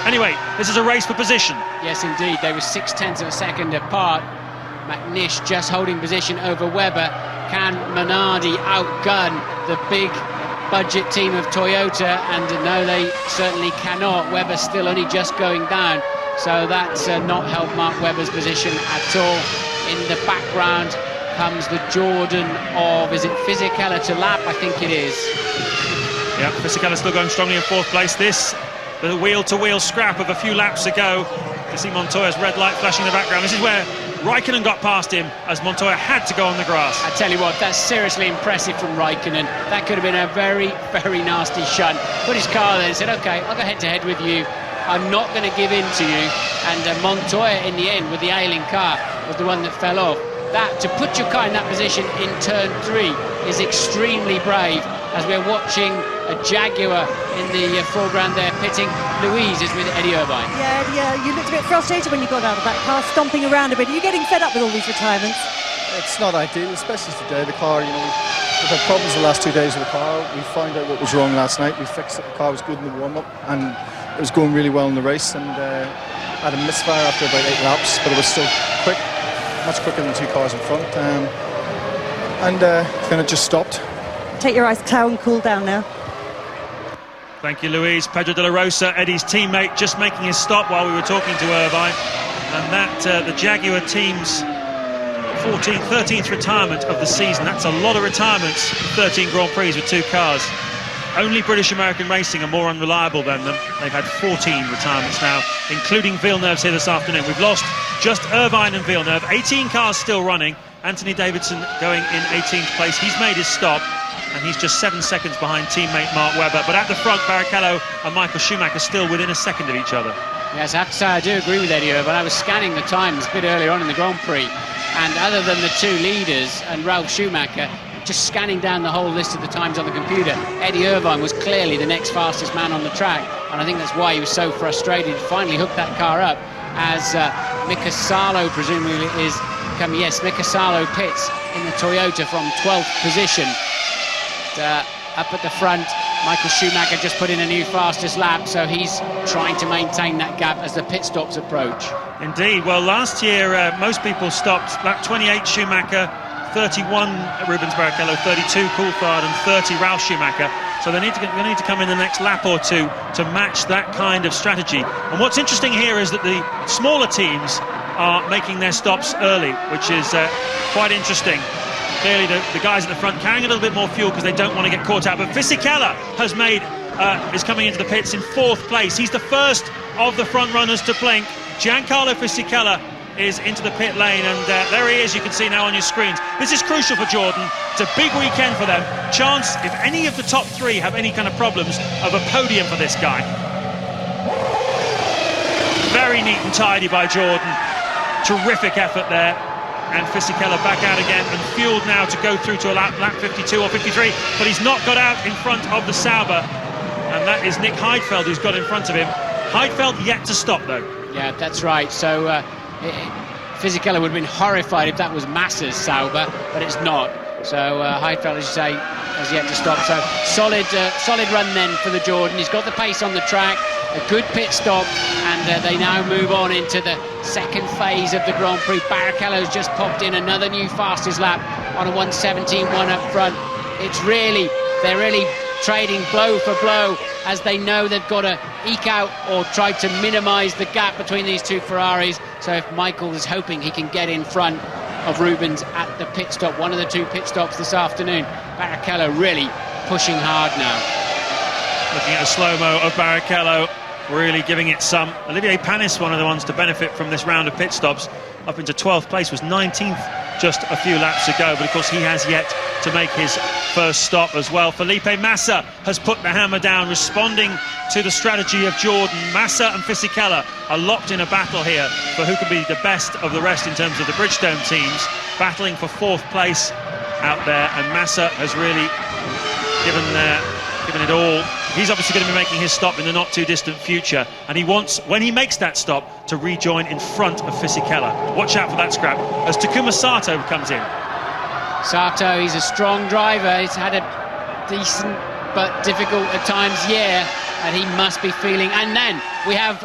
anyway, this is a race for position. Yes, indeed, they were 0.6 of a second apart. McNish just holding position over Webber. Can Minardi outgun the big budget team of Toyota? And no, they certainly cannot. Webber's still only just going down, so that's not helped Mark Webber's position at all. In the background comes the Jordan of, is it Fisichella to lap? I think it is. Yeah, Fisichella still going strongly in fourth place. This, the wheel-to-wheel scrap of a few laps ago. You see Montoya's red light flashing in the background. This is where Raikkonen got past him, as Montoya had to go on the grass. I tell you what, that's seriously impressive from Raikkonen. That could have been a very nasty shunt. Put his car there and said, OK, I'll go head-to-head with you. I'm not going to give in to you. And Montoya, in the end, with the ailing car, was the one that fell off. That, to put your car in that position in turn 3, is extremely brave, as we're watching a Jaguar in the foreground there pitting. Louise is with Eddie Irvine. Yeah, you looked a bit frustrated when you got out of that car, stomping around a bit. Are you getting fed up with all these retirements? It's not ideal, especially today. The car, we've had problems the last 2 days with the car. We found out what was wrong last night. We fixed it. The car was good in the warm-up, and it was going really well in the race. And had a misfire after about 8 laps, but it was still quick, much quicker than 2 cars in front. And then it just stopped. Take your ice towel and cool down now. Thank you, Louise. Pedro de la Rosa, Eddie's teammate, just making his stop while we were talking to Irvine. And that, the Jaguar team's 13th retirement of the season. That's a lot of retirements, 13 Grand Prix with 2 cars. Only British American Racing are more unreliable than them. They've had 14 retirements now, including Villeneuve's here this afternoon. We've lost just Irvine and Villeneuve. 18 cars still running. Anthony Davidson going in 18th place. He's made his stop, and he's just 7 seconds behind teammate Mark Webber. But at the front, Barrichello and Michael Schumacher still within a second of each other. Yes, I have to say I do agree with Eddie Irvine. I was scanning the times a bit earlier on in the Grand Prix, and other than the 2 leaders and Ralf Schumacher, just scanning down the whole list of the times on the computer, Eddie Irvine was clearly the next fastest man on the track, and I think that's why he was so frustrated to finally hook that car up, as Mika Salo presumably is coming. Yes, Mika Salo pits in the Toyota from 12th position. Up at the front, Michael Schumacher just put in a new fastest lap, so he's trying to maintain that gap as the pit stops approach. Indeed. Well, last year most people stopped. Lap 28 Schumacher, 31 Rubens Barrichello, 32 Coulthard, and 30 Ralf Schumacher. So they need to come in the next lap or two to match that kind of strategy. And what's interesting here is that the smaller teams are making their stops early, which is quite interesting. Clearly the guys at the front carrying a little bit more fuel because they don't want to get caught out. But Fisichella has is coming into the pits in 4th place. He's the first of the front runners to blink. Giancarlo Fisichella is into the pit lane, and there he is, you can see now on your screens. This is crucial for Jordan. It's a big weekend for them. Chance, if any of the top 3 have any kind of problems, of a podium for this guy. Very neat and tidy by Jordan. Terrific effort there. And Fisichella back out again and fueled now to go through to a lap 52 or 53, but he's not got out in front of the Sauber, and that is Nick Heidfeld who's got in front of him. Heidfeld yet to stop though. Yeah, that's right. So Fisichella would have been horrified if that was Massa's Sauber, but it's not. So Heidfeld, as you say, has yet to stop. So solid run then for the Jordan. He's got the pace on the track, a good pit stop, and they now move on into the second phase of the Grand Prix. Barrichello's just popped in another new fastest lap on a 1:17.1 up front. It's really They're really trading blow for blow as they know they've got to eke out or try to minimise the gap between these two Ferraris. So if Michael is hoping he can get in front of Rubens at the pit stop, one of the two pit stops this afternoon, Barrichello really pushing hard now. Looking at a slow-mo of Barrichello, really giving it some. Olivier Panis, one of the ones to benefit from this round of pit stops, up into 12th place, was 19th just a few laps ago, but of course he has yet to make his first stop as well. Felipe Massa has put the hammer down, responding to the strategy of Jordan. Massa and Fisichella are locked in a battle here for who can be the best of the rest in terms of the Bridgestone teams, battling for 4th place out there, and Massa has really given it all. He's obviously going to be making his stop in the not too distant future, and he wants, when he makes that stop, to rejoin in front of Fisichella. Watch out for that scrap as Takuma Sato comes in. Sato, he's a strong driver. He's had a decent but difficult at times year, and he must be feeling. And then we have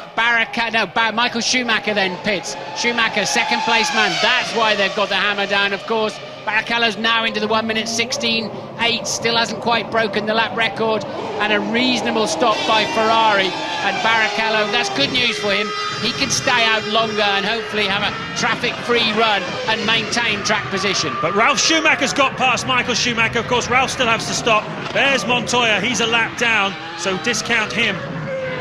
Michael Schumacher then pits. Schumacher, 2nd place man. That's why they've got the hammer down, of course. Barrichello's now into the 1 minute 16.8, still hasn't quite broken the lap record, and a reasonable stop by Ferrari. And Barrichello, that's good news for him. He can stay out longer and hopefully have a traffic-free run and maintain track position. But Ralf Schumacher's got past Michael Schumacher. Of course, Ralf still has to stop. There's Montoya, he's a lap down, so discount him.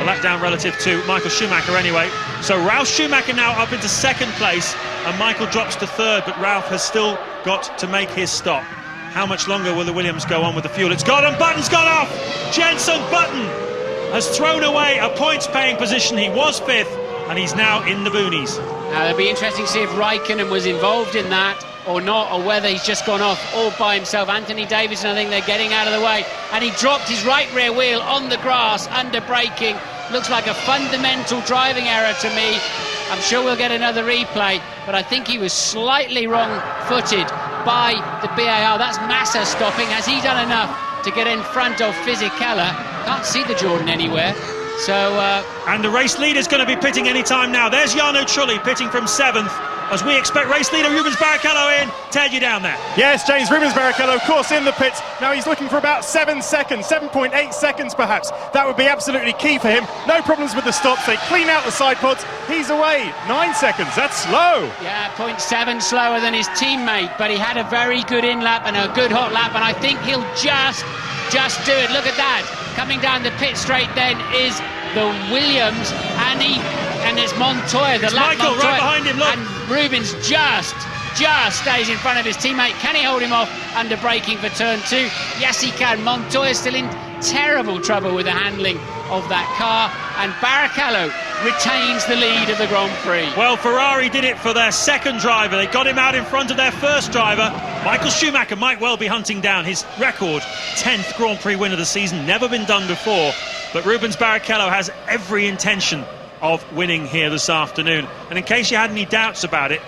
A lap down relative to Michael Schumacher anyway. So Ralf Schumacher now up into 2nd place, and Michael drops to 3rd, but Ralf has still got to make his stop. How much longer will the Williams go on with the fuel? It's gone, and Button's gone off! Jenson Button has thrown away a points-paying position. He was 5th, and he's now in the boonies. Now it'll be interesting to see if Raikkonen was involved in that or not, or whether he's just gone off all by himself. Anthony Davidson, I think they're getting out of the way, and he dropped his right rear wheel on the grass under braking. Looks like a fundamental driving error to me. I'm sure we'll get another replay, but I think he was slightly wrong-footed by the BAR. That's Massa stopping. Has he done enough to get in front of Fisichella? Can't see the Jordan anywhere. So, and the race leader's going to be pitting any time now. There's Jarno Trulli pitting from 7th, as we expect race leader Rubens Barrichello in. Ted, you down there? Yes, James, Rubens Barrichello, of course, in the pits. Now he's looking for about 7 seconds, 7.8 seconds perhaps. That would be absolutely key for him. No problems with the stops. They clean out the side pods. He's away. 9 seconds. That's slow. Yeah, 0.7 slower than his teammate, but he had a very good in-lap and a good hot lap, and I think he'll just do it. Look at that. Coming down the pit straight then is the Williams, and there's Montoya, the lap Michael Montoya, right behind him, look. and Rubens just stays in front of his teammate. Can he hold him off under braking for turn 2? Yes, he can. Montoya's still in terrible trouble with the handling of that car, and Barrichello retains the lead of the Grand Prix. Well, Ferrari did it for their 2nd driver. They got him out in front of their 1st driver. Michael Schumacher might well be hunting down his record 10th Grand Prix win of the season. Never been done before. But Rubens Barrichello has every intention of winning here this afternoon. And in case you had any doubts about it,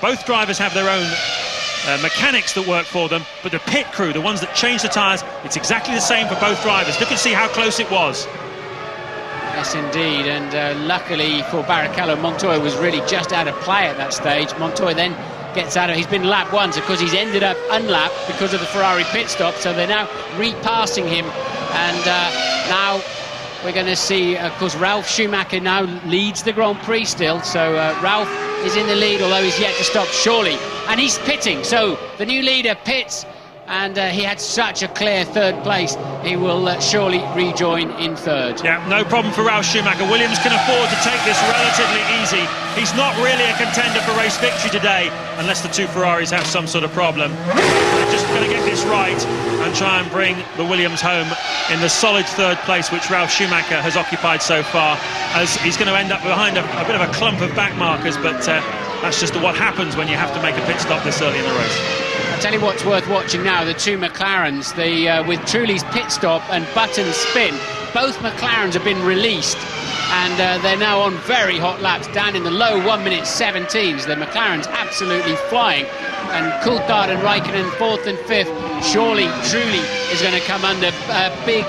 both drivers have their own mechanics that work for them, but the pit crew, the ones that change the tyres, it's exactly the same for both drivers. Look and see how close it was. Yes, indeed, and luckily for Barrichello, Montoya was really just out of play at that stage. Montoya then gets out of, he's been lapped once, of course he's ended up unlapped because of the Ferrari pit stop, so they're now repassing him, and now we're going to see, of course, Ralf Schumacher now leads the Grand Prix still, so Ralf is in the lead, although he's yet to stop surely, and he's pitting, so the new leader pits, and he had such a clear 3rd place. He will surely rejoin in 3rd. Yeah, no problem for Ralf Schumacher. Williams can afford to take this relatively easy. He's not really a contender for race victory today, unless the two Ferraris have some sort of problem. They're just going to get this right and try and bring the Williams home in the solid 3rd place, which Ralf Schumacher has occupied so far, as he's going to end up behind a bit of a clump of back markers, but that's just what happens when you have to make a pit stop this early in the race. I'll tell you what's worth watching now, the two McLarens, with Trulli's pit stop and Button's spin, both McLarens have been released, and they're now on very hot laps, down in the low 1 minute 17s. The McLaren's absolutely flying, and Coulthard and Raikkonen 4th and 5th. Surely Trulli is going to come under big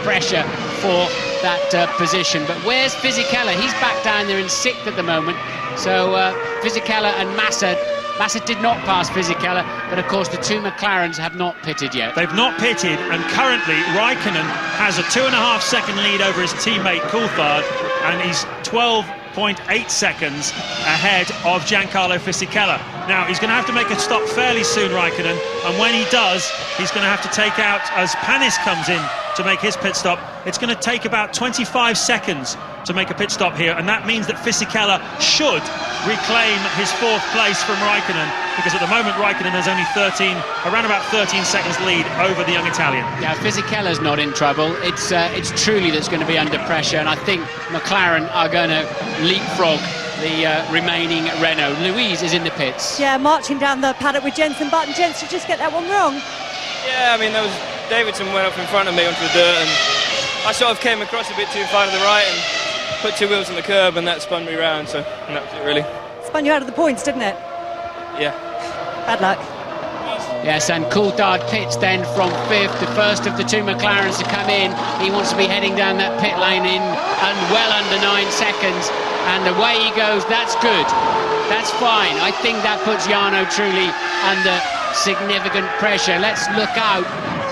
pressure for that position. But where's Fisichella? He's back down there in 6th at the moment, so Fisichella and Massa Massa did not pass Fisichella, but of course the two McLarens have not pitted yet. They've not pitted, and currently Raikkonen has a 2.5 second lead over his teammate Coulthard, and he's 12.8 seconds ahead of Giancarlo Fisichella. Now, he's going to have to make a stop fairly soon, Raikkonen, and when he does, he's going to have to take out, as Panis comes in to make his pit stop, it's going to take about 25 seconds to make a pit stop here, and that means that Fisichella should reclaim his 4th place from Raikkonen, because at the moment Raikkonen has only around about 13 seconds lead over the young Italian. Yeah, Fisichella's not in trouble. It's Trulli that's going to be under pressure, and I think McLaren are going to leapfrog the remaining Renault. Louise is in the pits. Yeah, marching down the paddock with Jensen Button. Jensen, just get that one wrong. Yeah, I mean, Davidson went up in front of me onto the dirt, and I sort of came across a bit too far to the right and put 2 wheels on the curb, and that spun me round, so that was it really. Spun you out of the points, didn't it? Yeah. Bad luck. Yes, and Coulthard pits then from 5th, the first of the two McLarens to come in. He wants to be heading down that pit lane in and well under 9 seconds, and away he goes. That's good. That's fine. I think that puts Jarno Trulli under significant pressure. Let's look out.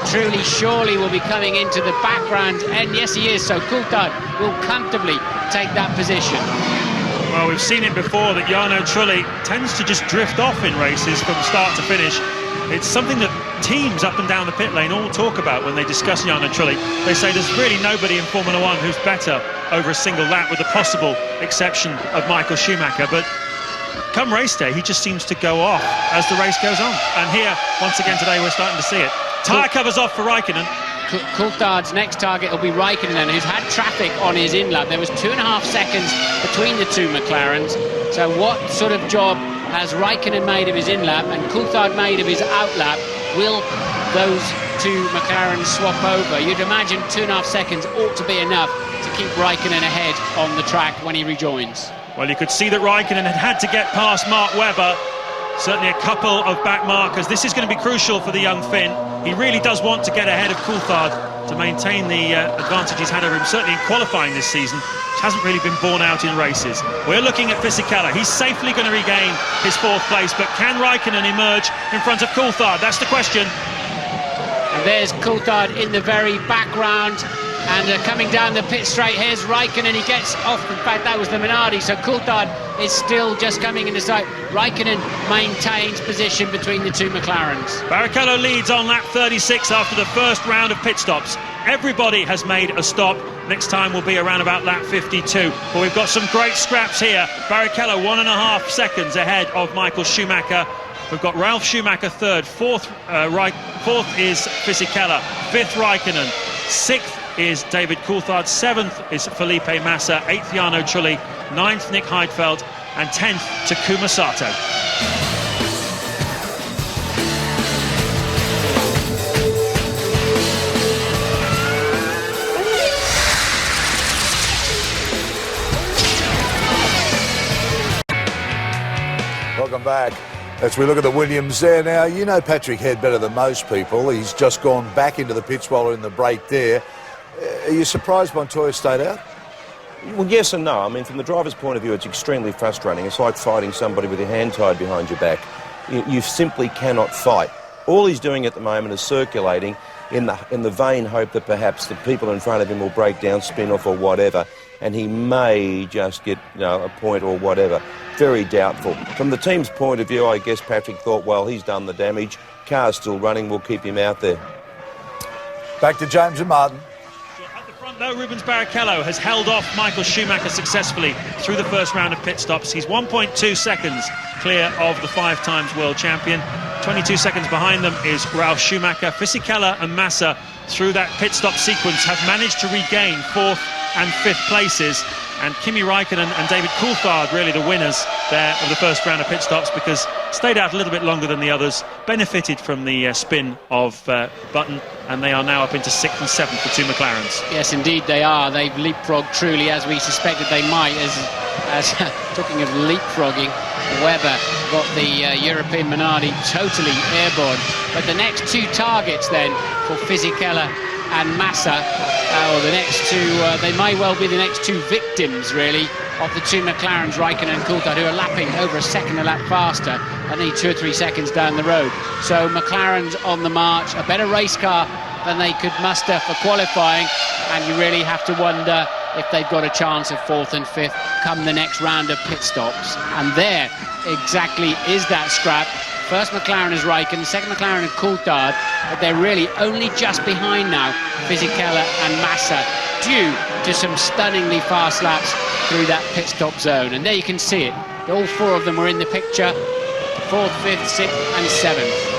Trulli surely will be coming into the background, and yes he is, so Coulthard will comfortably take that position. Well, we've seen it before that Jarno Trulli tends to just drift off in races from start to finish. It's something that teams up and down the pit lane all talk about when they discuss Jarno Trulli. They say there's really nobody in Formula One who's better over a single lap, with the possible exception of Michael Schumacher, but come race day he just seems to go off as the race goes on, and here once again today we're starting to see it. Tyre covers off for Raikkonen. Coulthard's next target will be Raikkonen, who's had traffic on his in-lap. There was 2.5 seconds between the two McLarens. So what sort of job has Raikkonen made of his in-lap and Coulthard made of his out-lap? Will those two McLarens swap over? You'd imagine 2.5 seconds ought to be enough to keep Raikkonen ahead on the track when he rejoins. Well, you could see that Raikkonen had to get past Mark Webber. Certainly a couple of back markers. This is going to be crucial for the young Finn. He really does want to get ahead of Coulthard to maintain the advantage he's had over him, certainly in qualifying this season, which hasn't really been borne out in races. We're looking at Fisichella. He's safely going to regain his 4th place, but can Raikkonen emerge in front of Coulthard? That's the question. And there's Coulthard in the very background. And coming down the pit straight, here's Raikkonen. He gets off. In fact, that was the Minardi. So Coulthard is still just coming into sight. Raikkonen maintains position between the two McLarens. Barrichello leads on lap 36 after the first round of pit stops. Everybody has made a stop. Next time will be around about lap 52. But we've got some great scraps here. Barrichello 1.5 seconds ahead of Michael Schumacher. We've got Ralf Schumacher 3rd. 4th is Fisichella. 5th Raikkonen. 6th is David Coulthard, 7th is Felipe Massa, 8th Jarno Trulli, 9th Nick Heidfeld, and 10th Takuma Sato. Welcome back. As we look at the Williams there now, you know Patrick Head better than most people. He's just gone back into the pits while we're in the break there. Are you surprised Montoya stayed out? Well, yes and no. I mean, from the driver's point of view, it's extremely frustrating. It's like fighting somebody with your hand tied behind your back. You simply cannot fight. All he's doing at the moment is circulating in the vain hope that perhaps the people in front of him will break down, spin off or whatever, and he may just get, you know, a point or whatever. Very doubtful. From the team's point of view, I guess Patrick thought, well, he's done the damage. Car's still running. We'll keep him out there. Back to James and Martin. At the front, though, Rubens Barrichello has held off Michael Schumacher successfully through the first round of pit stops. He's 1.2 seconds clear of the 5-time world champion. 22 seconds behind them is Ralf Schumacher. Fisichella and Massa, through that pit stop sequence, have managed to regain 4th and 5th places. And Kimi Raikkonen and David Coulthard, really the winners there of the first round of pit stops, because stayed out a little bit longer than the others, benefited from the spin of Button, and they are now up into 6th and 7th, the two McLarens. Yes, indeed they are. They've leapfrogged Trulli, as we suspected they might. As talking of leapfrogging, Webber got the European Minardi totally airborne. But the next two targets then for Fisichella and Massa, or the next two, they may well be the next two victims, really, of the two McLarens, Raikkonen and Coulthard, who are lapping over a second a lap faster. only 2 or 3 seconds down the road. So McLaren's on the march, a better race car than they could muster for qualifying, and you really have to wonder if they've got a chance of 4th and 5th come the next round of pit stops. And there exactly is that scrap. First McLaren is Raikkonen, second McLaren and Coulthard, but they're really only just behind now Fisichella and Massa, due to some stunningly fast laps through that pit stop zone. And there you can see it. All 4 of them were in the picture, 4th, 5th, 6th and 7th.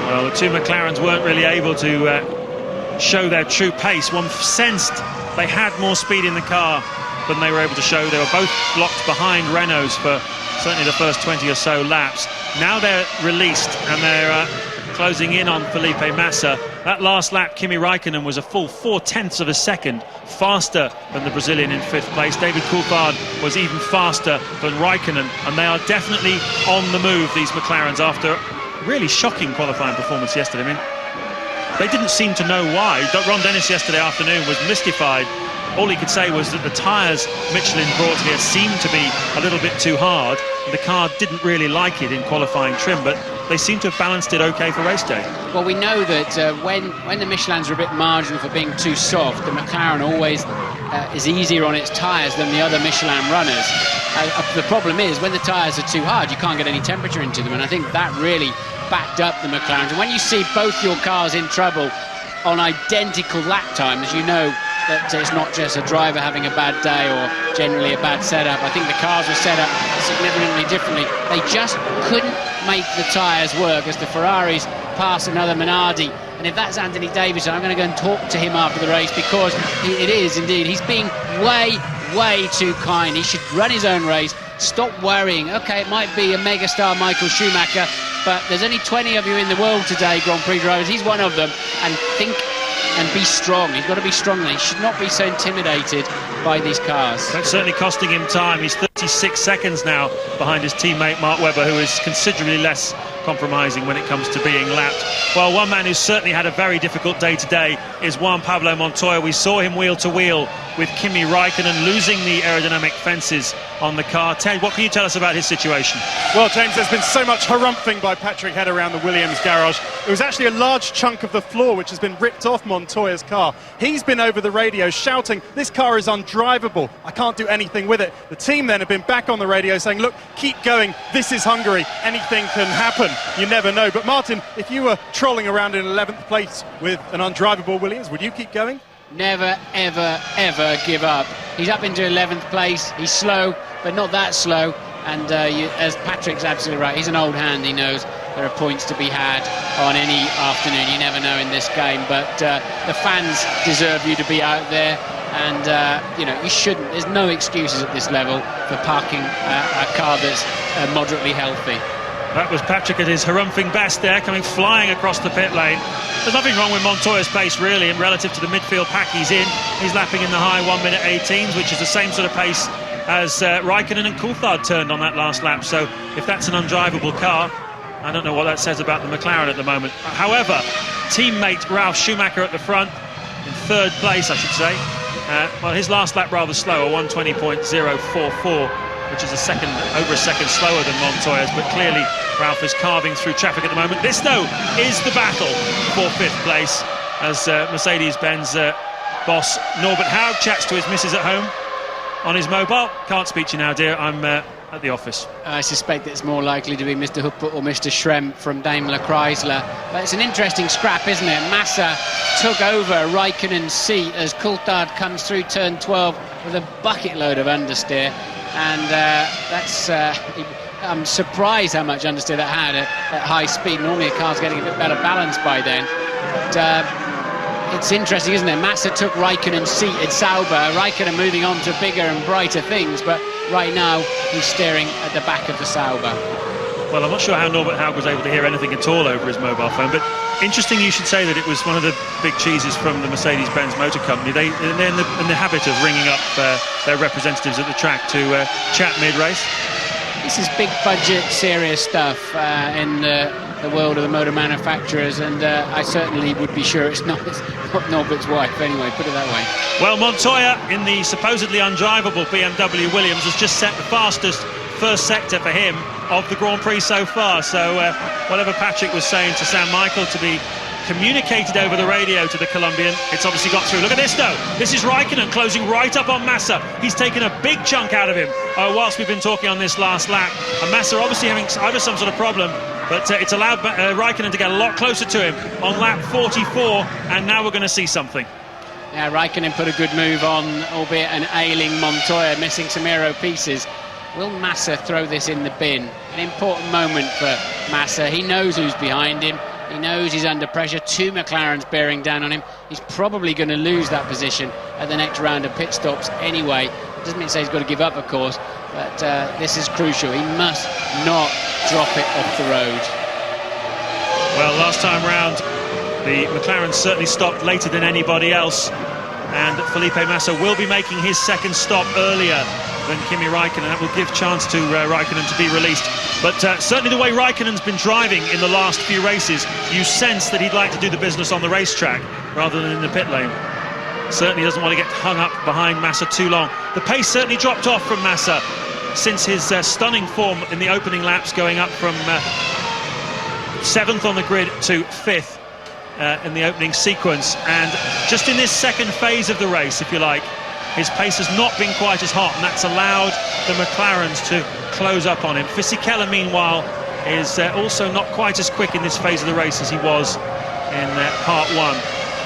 Well, the 2 McLarens weren't really able to show their true pace. One sensed they had more speed in the car than they were able to show. They were both blocked behind Renaults for certainly the first 20 or so laps. Now they're released and they're closing in on Felipe Massa. That last lap, Kimi Raikkonen was a full 4/10 of a second faster than the Brazilian in 5th place. David Coulthard was even faster than Raikkonen, and they are definitely on the move, these McLarens, after a really shocking qualifying performance yesterday. I mean, they didn't seem to know why. Ron Dennis yesterday afternoon was mystified. All he could say was that the tyres Michelin brought here seemed to be a little bit too hard. The car didn't really like it in qualifying trim, but they seem to have balanced it okay for race day. Well, we know that when the Michelins are a bit marginal for being too soft, the McLaren always is easier on its tyres than the other Michelin runners. The problem is, when the tyres are too hard, you can't get any temperature into them, and I think that really backed up the McLarens. And when you see both your cars in trouble on identical lap times, you know that it's not just a driver having a bad day or generally a bad setup. I think the cars were set up significantly differently. They just couldn't make the tyres work as the Ferraris pass another Minardi. And if that's Anthony Davidson, I'm going to go and talk to him after the race, because it is indeed. He's being way too kind. He should run his own race, stop worrying. Okay, it might be a megastar Michael Schumacher, but there's only 20 of you in the world today, Grand Prix drivers. He's one of them, and think and be strong. He's got to be strong. He should not be so intimidated by these cars. That's certainly costing him time. He's 36 seconds now behind his teammate Mark Webber, who is considerably less compromising when it comes to being lapped. Well, one man who's certainly had a very difficult day today is Juan Pablo Montoya. We saw him wheel to wheel with Kimi Raikkonen, losing the aerodynamic fences on the car. Ted, what can you tell us about his situation? Well, James, there's been so much harumphing by Patrick Head around the Williams garage. It was actually a large chunk of the floor which has been ripped off Montoya's car. He's been over the radio shouting, this car is undrivable, I can't do anything with it. The team then have been back on the radio saying, look, keep going, this is Hungary, anything can happen, you never know. But Martin, if you were trolling around in 11th place with an undrivable Williams, would you keep going? Never, ever, ever give up. He's up into 11th place. He's slow, but not that slow. And as Patrick's absolutely right, he's an old hand. He knows there are points to be had on any afternoon. You never know in this game. But the fans deserve you to be out there. And, you know, you shouldn't. There's no excuses at this level for parking a car that's moderately healthy. That was Patrick at his harumphing best there, coming flying across the pit lane. There's nothing wrong with Montoya's pace, really, and relative to the midfield pack he's in. He's lapping in the high 1:18s, which is the same sort of pace as Raikkonen and Coulthard turned on that last lap. So if that's an undrivable car, I don't know what that says about the McLaren at the moment. However, teammate Ralf Schumacher at the front, in 3rd place, I should say. Well, his last lap rather slow, a 1:20.044. which is over a second slower than Montoya's, but clearly Ralf is carving through traffic at the moment. This, though, is the battle for 5th place, as Mercedes-Benz boss Norbert Haug chats to his missus at home on his mobile. Can't speak to you now, dear, I'm at the office. I suspect it's more likely to be Mr. Huppert or Mr. Schrem from Daimler Chrysler. But it's an interesting scrap, isn't it? Massa took over Raikkonen's seat as Coulthard comes through turn 12 with a bucket load of understeer. And I'm surprised how much understeer that had at high speed. Normally the car's getting a bit better balance by then. But it's interesting, isn't it? Massa took Raikkonen's seat at Sauber. Raikkonen moving on to bigger and brighter things, but right now he's staring at the back of the Sauber. Well, I'm not sure how Norbert Haug was able to hear anything at all over his mobile phone, but interesting you should say that it was one of the big cheeses from the Mercedes-Benz Motor Company. They're in the habit of ringing up their representatives at the track to chat mid-race. This is big budget, serious stuff in the world of the motor manufacturers, and I certainly would be sure it's not Norbert's wife anyway, put it that way. Well, Montoya in the supposedly undrivable BMW Williams has just set the fastest first sector for him. of the Grand Prix so far. So whatever Patrick was saying to Sam Michael to be communicated over the radio to the Colombian, it's obviously got through. Look at this though, this is Raikkonen closing right up on Massa. He's taken a big chunk out of him whilst we've been talking on this last lap, and Massa obviously having either some sort of problem, but it's allowed Raikkonen to get a lot closer to him on lap 44, and now we're going to see something. Yeah, Raikkonen put a good move on, albeit an ailing Montoya, missing some aero pieces. Will Massa throw this in the bin? An important moment for Massa. He knows who's behind him. He knows he's under pressure. 2 McLarens bearing down on him. He's probably going to lose that position at the next round of pit stops anyway. It doesn't mean to say he's got to give up, of course, but this is crucial. He must not drop it off the road. Well, last time round, the McLaren certainly stopped later than anybody else, and Felipe Massa will be making his second stop earlier than Kimi Raikkonen. That will give chance to Raikkonen to be released. But certainly the way Raikkonen's been driving in the last few races, you sense that he'd like to do the business on the racetrack rather than in the pit lane. Certainly doesn't want to get hung up behind Massa too long. The pace certainly dropped off from Massa since his stunning form in the opening laps, going up from 7th on the grid to 5th in the opening sequence. And just in this second phase of the race, if you like, his pace has not been quite as hot, and that's allowed the McLarens to close up on him. Fisichella, meanwhile, is also not quite as quick in this phase of the race as he was in part 1.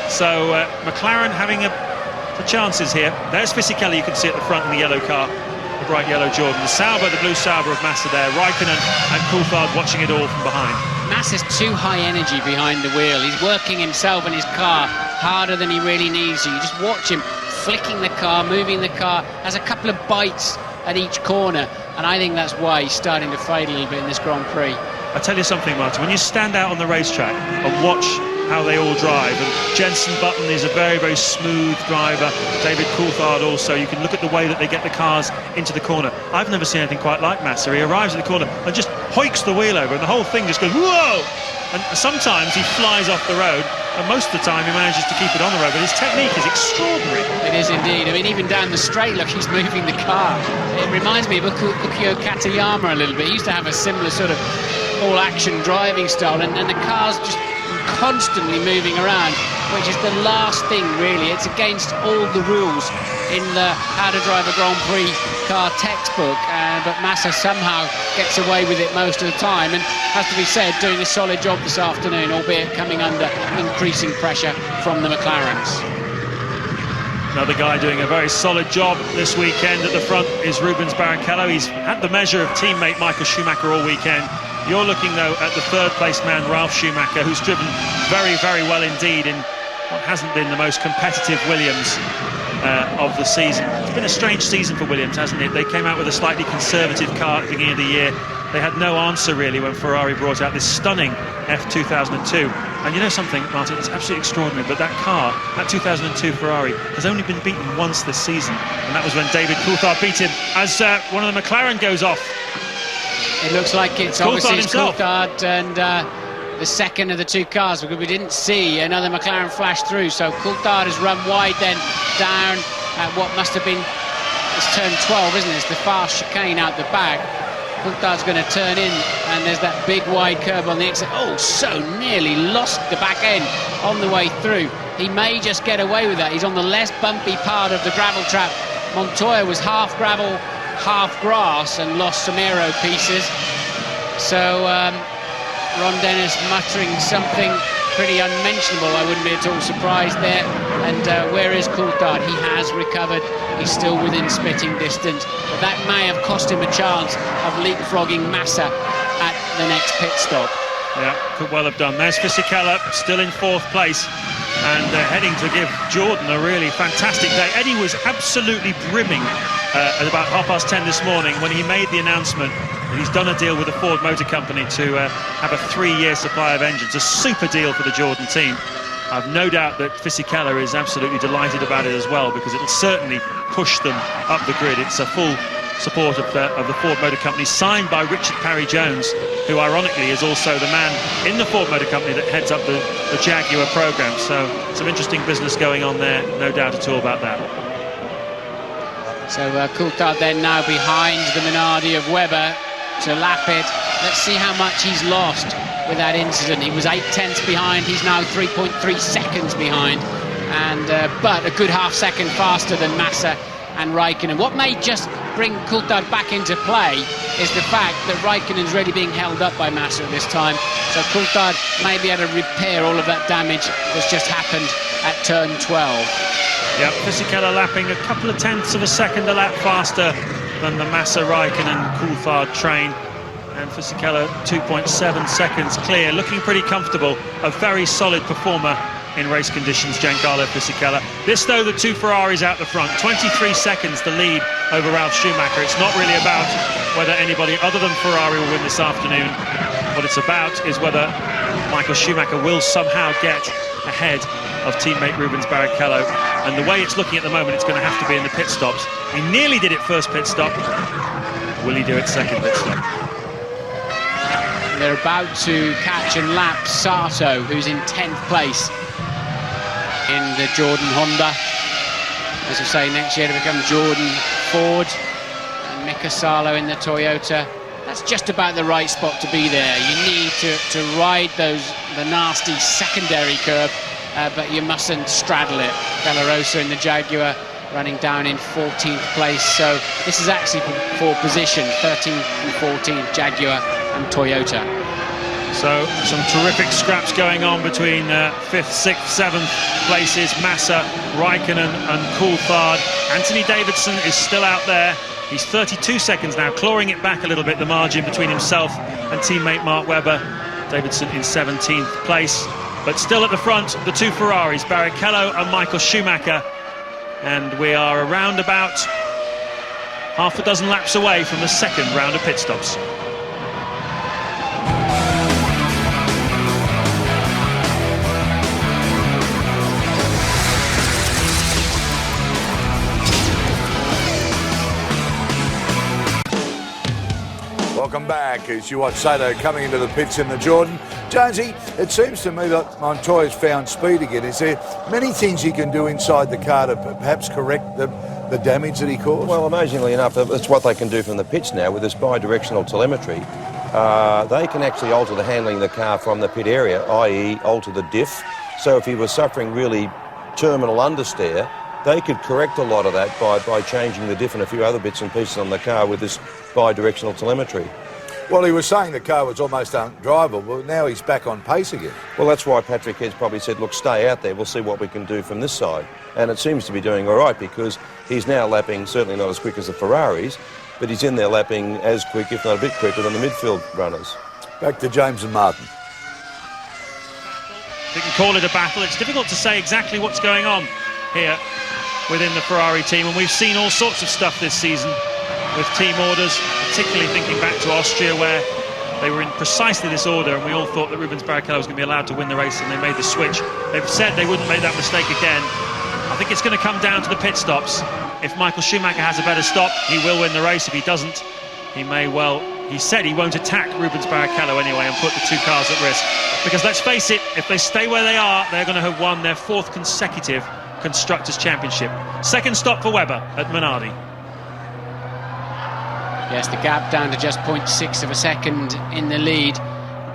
So McLaren having the chances here. There's Fisichella, you can see at the front in the yellow car, the bright yellow Jordan. The Sauber, the blue Sauber of Massa there. Raikkonen and Coulthard watching it all from behind. Massa's too high energy behind the wheel. He's working himself and his car harder than he really needs to. You just watch him flicking the car, moving the car, has a couple of bites at each corner, and I think that's why he's starting to fade a little bit in this Grand Prix. I tell you something, Martin, when you stand out on the racetrack and watch how they all drive, and Jenson Button is a very, very smooth driver, David Coulthard also, you can look at the way that they get the cars into the corner. I've never seen anything quite like Massa. He arrives at the corner and just hoiks the wheel over, and the whole thing just goes, whoa! And sometimes he flies off the road, and most of the time he manages to keep it on the road, but his technique is extraordinary. It is indeed. I mean, even down the straight, look, he's moving the car. It reminds me of Ukyo Katayama a little bit. He used to have a similar sort of all-action driving style, and the car's just constantly moving around, which is the last thing, really. It's against all the rules in the How to Drive a Grand Prix car textbook, but Massa somehow gets away with it most of the time, and has to be said, doing a solid job this afternoon, albeit coming under increasing pressure from the McLarens. Another guy doing a very solid job this weekend at the front is Rubens Barrichello. He's had the measure of teammate Michael Schumacher all weekend. You're looking, though, at the third-place man, Ralf Schumacher, who's driven very, very well indeed in what hasn't been the most competitive Williams of the season. It's been a strange season for Williams, hasn't it? They came out with a slightly conservative car at the beginning of the year. They had no answer, really, when Ferrari brought out this stunning F2002. And you know something, Martin, it's absolutely extraordinary, but that car, that 2002 Ferrari, has only been beaten once this season, and that was when David Coulthard beat him as one of the McLaren goes off. It looks like it's obviously Coulthard and the second of the two cars, because we didn't see another McLaren flash through. So Coulthard has run wide then down at what must have been, it's turn 12, isn't it? It's the fast chicane out the back. Coulthard's going to turn in, and there's that big wide curve on the exit. Oh, so nearly lost the back end on the way through. He may just get away with that. He's on the less bumpy part of the gravel trap. Montoya was half gravel, half grass, and lost some aero pieces. So Ron Dennis muttering something pretty unmentionable. I wouldn't be at all surprised there. And where is Coulthard? He has recovered. He's still within spitting distance, but that may have cost him a chance of leapfrogging Massa at the next pit stop. Yeah, could well have done. There's Fisichella still in 4th place, and heading to give Jordan a really fantastic day. Eddie was absolutely brimming at about 10:30 this morning when he made the announcement that he's done a deal with the Ford Motor Company to have a 3-year supply of engines. A super deal for the Jordan team. I've no doubt that Fisichella is absolutely delighted about it as well, because it'll certainly push them up the grid. It's a full support of the Ford Motor Company, signed by Richard Parry-Jones, who ironically is also the man in the Ford Motor Company that heads up the Jaguar program. So some interesting business going on there, no doubt at all about that. So Coulthard then now behind the Minardi of Webber, to lap it. Let's see how much he's lost with that incident. He was 8/10 behind, he's now 3.3 seconds behind, and but a good half second faster than Massa and Raikkonen. What may just bring Coulthard back into play is the fact that Raikkonen's really being held up by Massa at this time, so Coulthard may be able to repair all of that damage that's just happened at turn 12. Yep, Fisichella lapping a couple of tenths of a second a lap faster than the Massa, Raikkonen, Coulthard train. And Fisichella 2.7 seconds clear, looking pretty comfortable. A very solid performer in race conditions, Giancarlo Fisichella. This, though, the two Ferraris out the front, 23 seconds the lead over Ralf Schumacher. It's not really about whether anybody other than Ferrari will win this afternoon. What it's about is whether Michael Schumacher will somehow get ahead of teammate Rubens Barrichello. And the way it's looking at the moment, it's going to have to be in the pit stops. He nearly did it first pit stop. Will he do it second pit stop? They're about to catch and lap Sato, who's in 10th place in the Jordan Honda. As I say, next year to become Jordan Ford, and Mika Salo in the Toyota. That's just about the right spot to be there. You need to ride the nasty secondary curve, but you mustn't straddle it. Della Rosa in the Jaguar running down in 14th place, so this is actually for position, 13th and 14th, Jaguar and Toyota. So some terrific scraps going on between 5th, 6th, 7th places. Massa, Raikkonen and Coulthard. Anthony Davidson is still out there. He's 32 seconds now, clawing it back a little bit, the margin between himself and teammate Mark Webber. Davidson in 17th place, but still at the front, the two Ferraris, Barrichello and Michael Schumacher. And we are around about half a dozen laps away from the second round of pit stops. Welcome back as you watch Sato coming into the pits in the Jordan. Jonesy, it seems to me that Montoya's found speed again. Is there many things he can do inside the car to perhaps correct the damage that he caused? Well, amazingly enough, that's what they can do from the pits now with this bi-directional telemetry. They can actually alter the handling of the car from the pit area, i.e. alter the diff. So if he was suffering really terminal understeer, they could correct a lot of that by changing the diff and a few other bits and pieces on the car with this bi-directional telemetry. Well, he was saying the car was almost undrivable, but now he's back on pace again. Well, that's why Patrick Head's probably said, look, stay out there, we'll see what we can do from this side. And it seems to be doing all right because he's now lapping, certainly not as quick as the Ferraris, but he's in there lapping as quick, if not a bit quicker, than the midfield runners. Back to James and Martin. We can call it a battle. It's difficult to say exactly what's going on here within the Ferrari team, and we've seen all sorts of stuff this season with team orders, particularly thinking back to Austria where they were in precisely this order and we all thought that Rubens Barrichello was going to be allowed to win the race, and they made the switch. They've said they wouldn't make that mistake again. I think it's going to come down to the pit stops. If Michael Schumacher has a better stop, he will win the race. If he doesn't, he may well... He said he won't attack Rubens Barrichello anyway and put the two cars at risk. Because let's face it, if they stay where they are, they're going to have won their 4th consecutive Constructors' Championship. Second stop for Webber at Minardi. Yes, the gap down to just 0.6 of a second in the lead.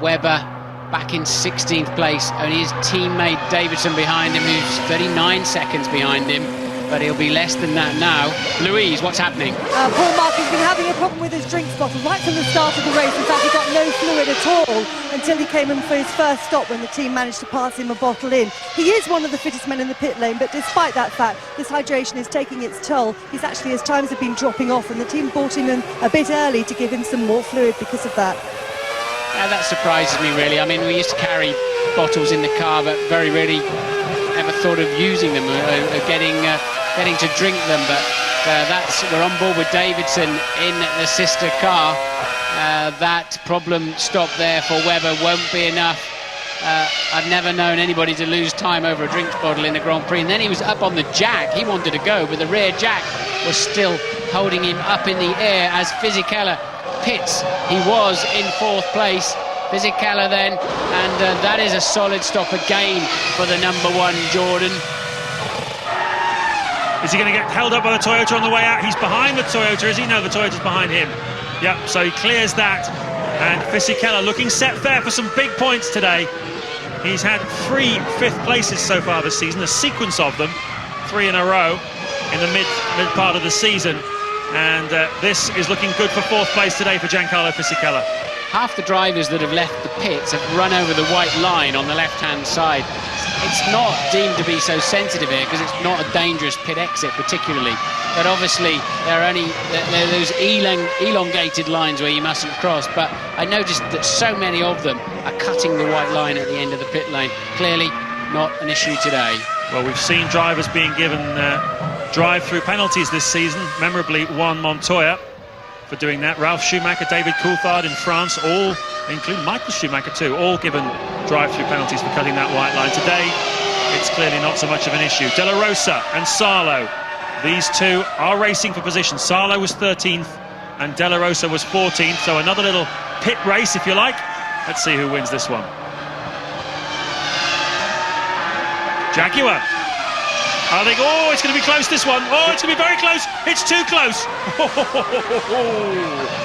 Webber back in 16th place, only his teammate Davidson behind him, who's 39 seconds behind him, but he'll be less than that now. Louise, what's happening? Paul Martin's been having a problem with his drinks bottle right from the start of the race. In fact, he got no fluid at all until he came in for his first stop when the team managed to pass him a bottle in. He is one of the fittest men in the pit lane, but despite that fact, this hydration is taking its toll. He's actually, his times have been dropping off, and the team brought him in a bit early to give him some more fluid because of that. Yeah, that surprises me, really. I mean, we used to carry bottles in the car, but very rarely ever thought of using them or getting to drink them. But we're on board with Davidson in the sister car. That problem stop there for Webber won't be enough. I've never known anybody to lose time over a drinks bottle in the Grand Prix. And then he was up on the jack. He wanted to go, but the rear jack was still holding him up in the air as Fisichella pits. He was in 4th place. Fisichella then, and that is a solid stop again for the number 1 Jordan. Is he going to get held up by the Toyota on the way out? He's behind the Toyota, is he? No, the Toyota's behind him. Yep, so he clears that, and Fisichella looking set there for some big points today. He's had 3 fifth places so far this season, a sequence of them, 3 in a row in the mid part of the season, and this is looking good for 4th place today for Giancarlo Fisichella. Half the drivers that have left the pits have run over the white line on the left-hand side. It's not deemed to be so sensitive here because it's not a dangerous pit exit particularly, but obviously there are those elongated lines where you mustn't cross. But I noticed that so many of them are cutting the white line at the end of the pit lane. Clearly not an issue today. Well, we've seen drivers being given drive-through penalties this season, memorably Juan Montoya for doing that. Ralf Schumacher, David Coulthard in France, all, including Michael Schumacher too, all given drive-through penalties for cutting that white line. Today, it's clearly not so much of an issue. De La Rosa and Sarlo, these two are racing for position. Sarlo was 13th and De La Rosa was 14th, so another little pit race, if you like. Let's see who wins this one. Jaguar. I think, oh, it's going to be close, this one. Oh, it's going to be very close. It's too close.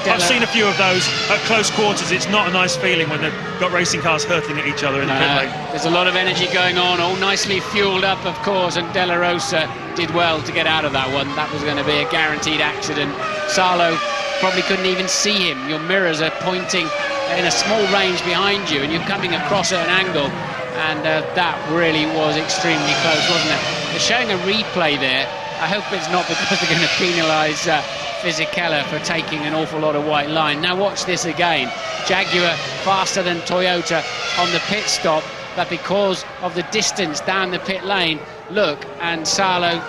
I've seen a few of those at close quarters. It's not a nice feeling when they've got racing cars hurtling at each other in the pit lane. There's a lot of energy going on, all nicely fueled up, of course, and De La Rosa did well to get out of that one. That was going to be a guaranteed accident. Sarlo probably couldn't even see him. Your mirrors are pointing in a small range behind you, and you're coming across at an angle. And that really was extremely close, wasn't it? They're showing a replay there. I hope it's not because they're going to penalise Fisichella for taking an awful lot of white line. Now watch this again. Jaguar faster than Toyota on the pit stop, but because of the distance down the pit lane, look, and Sarlo,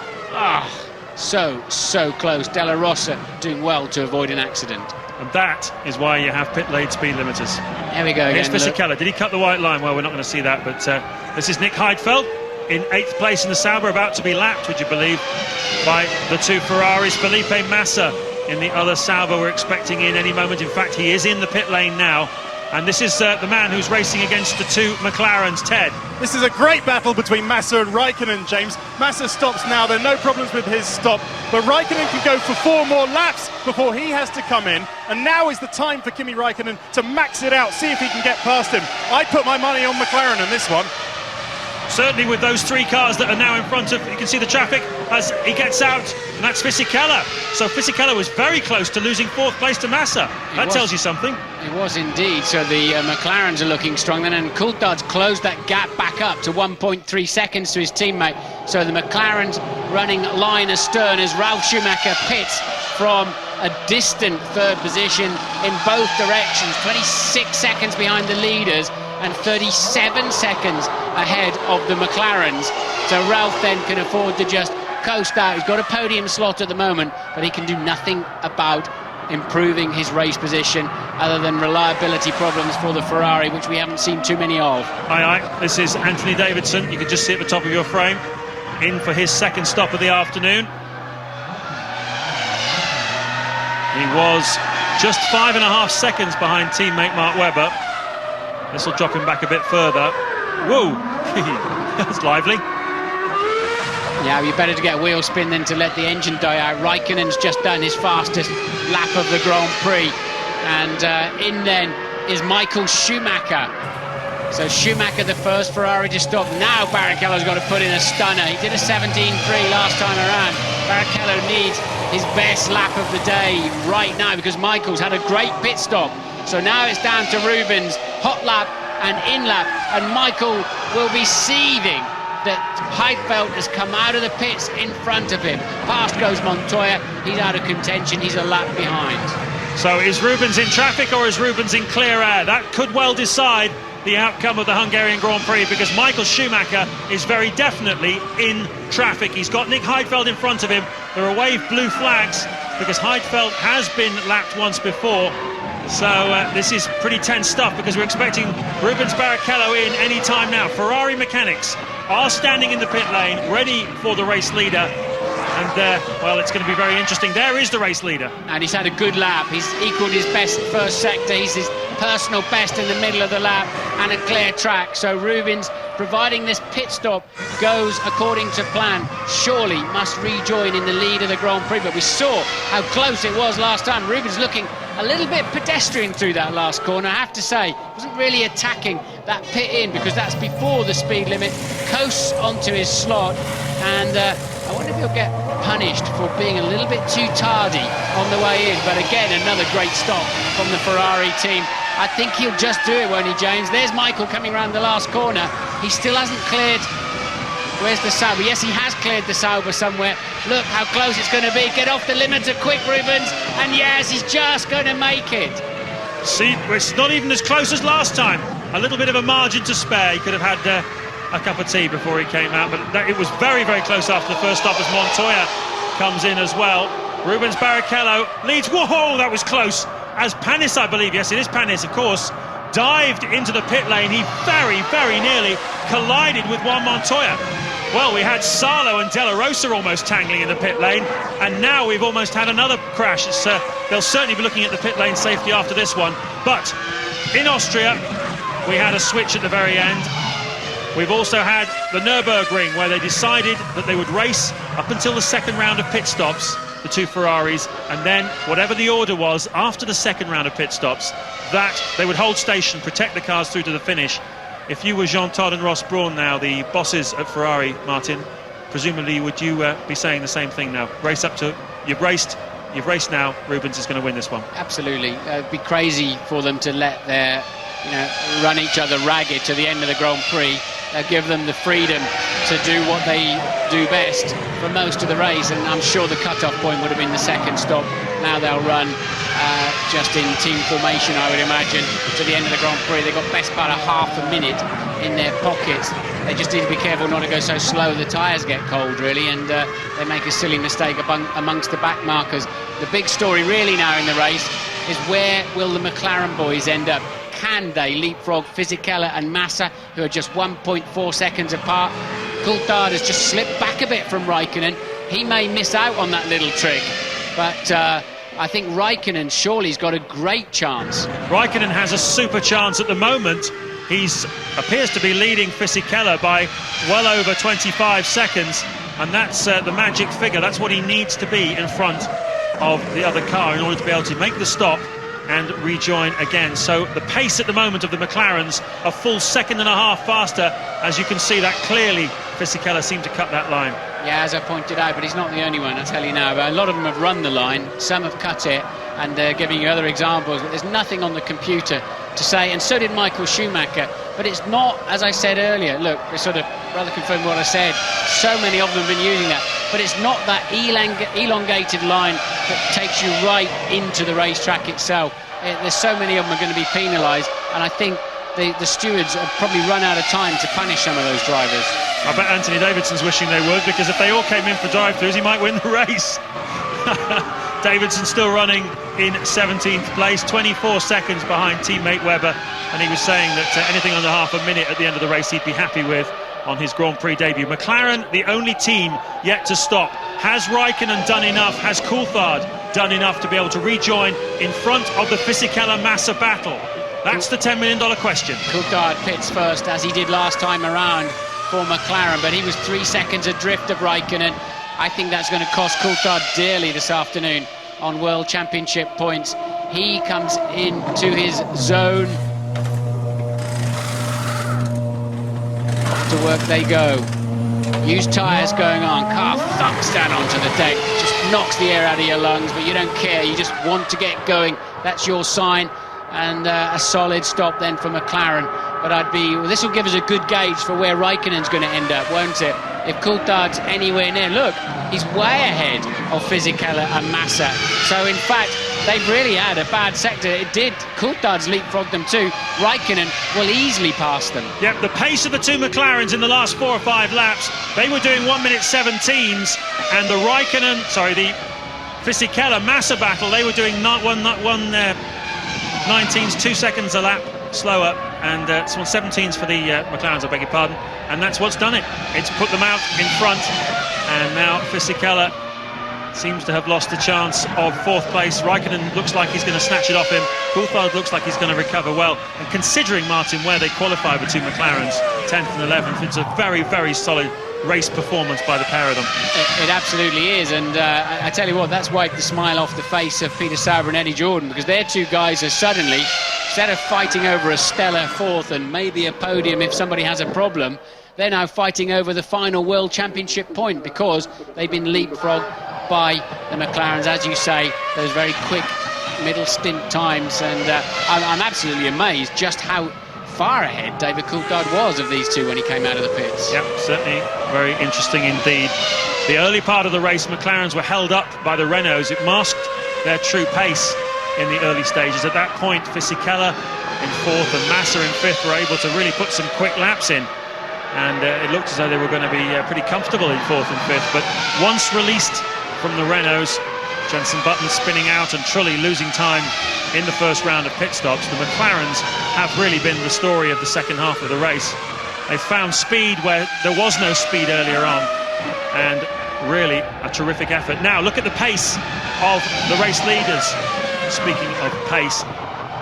so close. De La Rosa doing well to avoid an accident. And that is why you have pit lane speed limiters. There we go again. Here's Fisichella. Did he cut the white line? Well, we're not going to see that, but this is Nick Heidfeld in 8th place in the Sauber, about to be lapped, would you believe, by the 2 Ferraris. Felipe Massa in the other Sauber we're expecting in any moment. In fact, he is in the pit lane now. And this is the man who's racing against the 2 McLarens, Ted. This is a great battle between Massa and Raikkonen, James. Massa stops now, there are no problems with his stop, but Raikkonen can go for 4 more laps before he has to come in, and now is the time for Kimi Raikkonen to max it out, see if he can get past him. I'd put my money on McLaren in this one. Certainly with those 3 cars that are now in front of, you can see the traffic as he gets out, and that's Fisichella. So Fisichella was very close to losing 4th place to Massa. That tells you something. It was indeed. So the McLarens are looking strong then, and Coulthard's closed that gap back up to 1.3 seconds to his teammate. So the McLarens running line astern as Ralf Schumacher pits from a distant 3rd position in both directions, 26 seconds behind the leaders and 37 seconds ahead of the McLarens. So Ralf then can afford to just coast out. He's got a podium slot at the moment, but he can do nothing about improving his race position other than reliability problems for the Ferrari, which we haven't seen too many of. Aye, this is Anthony Davidson. You can just see at the top of your frame, in for his 2nd stop of the afternoon. He was just 5.5 seconds behind teammate Mark Webber. This will drop him back a bit further. Whoa, that's lively. Yeah, you better to get wheel spin than to let the engine die out. Raikkonen's just done his fastest lap of the Grand Prix. And in then is Michael Schumacher. So Schumacher, the first Ferrari to stop. Now Barrichello's got to put in a stunner. He did a 17.3 last time around. Barrichello needs his best lap of the day right now because Michael's had a great pit stop. So now it's down to Rubens, hot lap and in lap, and Michael will be seething that Heidfeld has come out of the pits in front of him. Past goes Montoya, he's out of contention, he's a lap behind. So is Rubens in traffic or is Rubens in clear air? That could well decide the outcome of the Hungarian Grand Prix because Michael Schumacher is very definitely in traffic. He's got Nick Heidfeld in front of him. There are waved blue flags because Heidfeld has been lapped once before. So this is pretty tense stuff because we're expecting Rubens Barrichello in any time now. Ferrari mechanics are standing in the pit lane, ready for the race leader. And, well, it's going to be very interesting. There is the race leader. And he's had a good lap. He's equalled his best first sector. He's his personal best in the middle of the lap and a clear track. So Rubens, providing this pit stop goes according to plan, surely must rejoin in the lead of the Grand Prix. But we saw how close it was last time. Rubens looking a little bit pedestrian through that last corner, I have to say. Wasn't really attacking that pit in, because that's before the speed limit. Coasts onto his slot, and I wonder if he'll get punished for being a little bit too tardy on the way in. But again, another great stop from the Ferrari team. I think he'll just do it, won't he, James? There's Michael coming around the last corner. He still hasn't cleared. Where's the Sauber? Yes, he has cleared the Sauber somewhere. Look how close it's going to be. Get off the limiter quick, Rubens. And yes, he's just going to make it. See, it's not even as close as last time. A little bit of a margin to spare. He could have had a cup of tea before he came out, but it was very, very close after the first stop as Montoya comes in as well. Rubens Barrichello leads. Whoa, that was close. As Panis, I believe, yes, it is Panis, of course, dived into the pit lane, he very, very nearly collided with Juan Montoya. Well, we had Salo and De La Rosa almost tangling in the pit lane, and now we've almost had another crash. They'll certainly be looking at the pit lane safety after this one. But in Austria, we had a switch at the very end. We've also had the Nürburgring, where they decided that they would race up until the second round of pit stops, the two Ferraris, and then whatever the order was after the second round of pit stops, that they would hold station, protect the cars through to the finish. If you were Jean Todt and Ross Brawn now, the bosses at Ferrari, Martin, presumably would you be saying the same thing now? Race up to, you've raced now, Rubens is going to win this one. Absolutely. It'd be crazy for them to let their, run each other ragged to the end of the Grand Prix. Give them the freedom to do what they do best for most of the race, and I'm sure the cut-off point would have been the second stop. Now they'll run just in team formation, I would imagine, to the end of the Grand Prix. They've got best part of half a minute in their pockets. They just need to be careful not to go so slow the tyres get cold, really, and they make a silly mistake amongst the back markers. The big story really now in the race is where will the McLaren boys end up? Can they leapfrog Fisichella and Massa, who are just 1.4 seconds apart? Coulthard has just slipped back a bit from Raikkonen. He may miss out on that little trick, but I think Raikkonen surely's got a great chance. Raikkonen has a super chance at the moment. He appears to be leading Fisichella by well over 25 seconds, and that's the magic figure. That's what he needs to be in front of the other car in order to be able to make the stop and rejoin again. So the pace at the moment of the McLarens, a full second and a half faster. As you can see, that clearly Fisichella seemed to cut that line. Yeah, as I pointed out, but he's not the only one, I tell you now. But a lot of them have run the line, some have cut it, and they're giving you other examples, but there's nothing on the computer to say, and so did Michael Schumacher. But it's not, as I said earlier, look, they sort of rather confirmed what I said, so many of them have been using that, but it's not that elongated line that takes you right into the racetrack itself. There's so many of them are going to be penalised, and I think the stewards have probably run out of time to punish some of those drivers. I bet Anthony Davidson's wishing they would, because if they all came in for drive-thrus, he might win the race. Davidson still running in 17th place, 24 seconds behind teammate Webber, and he was saying that anything under half a minute at the end of the race he'd be happy with on his Grand Prix debut. McLaren, the only team yet to stop. Has Raikkonen done enough? Has Coulthard done enough to be able to rejoin in front of the Fisichella-Massa battle? That's the $10 million question. Coulthard pits first, as he did last time around for McLaren, but he was 3 seconds adrift of Raikkonen. I think that's going to cost Coulthard dearly this afternoon on World Championship points. He comes into his zone. To work they go. Used tyres going on. Car thumps down onto the deck. Just knocks the air out of your lungs, but you don't care. You just want to get going. That's your sign. And a solid stop then for McLaren. But this will give us a good gauge for where Raikkonen's going to end up, won't it? If Coulthard's anywhere near, look, he's way ahead of Fisichella and Massa. So in fact, they've really had a bad sector. It did. Coulthard's leapfrogged them too. Raikkonen will easily pass them. Yep, the pace of the two McLarens in the last 4 or 5 laps, they were doing 1:17s, and the the Fisichella Massa battle, they were doing 1:19s, 2 seconds a lap slower, and some 17s for the McLarens, I beg your pardon, and that's what's done it. It's put them out in front, and now Fisichella seems to have lost the chance of 4th place. Raikkonen looks like he's going to snatch it off him. Coulthard looks like he's going to recover well, and considering, Martin, where they qualify the two McLarens, 10th and 11th, it's a very, very solid race performance by the pair of them. It absolutely is, and I tell you what, that's wiped the smile off the face of Peter Sauber and Eddie Jordan, because their two guys are suddenly, instead of fighting over a stellar fourth and maybe a podium if somebody has a problem, they're now fighting over the final World Championship point, because they've been leapfrogged by the McLarens, as you say, those very quick middle stint times, and I'm absolutely amazed just how far ahead David Coulthard was of these two when he came out of the pits. Yep, certainly very interesting indeed. The early part of the race, McLarens were held up by the Renaults. It masked their true pace in the early stages. At that point, Fisichella in fourth and Massa in fifth were able to really put some quick laps in, and it looked as though they were going to be pretty comfortable in fourth and fifth. But once released from the Renaults, Jenson Button spinning out and Trulli losing time in the first round of pit stops, the McLarens have really been the story of the second half of the race. They found speed where there was no speed earlier on, and really a terrific effort. Now look at the pace of the race leaders. Speaking of pace,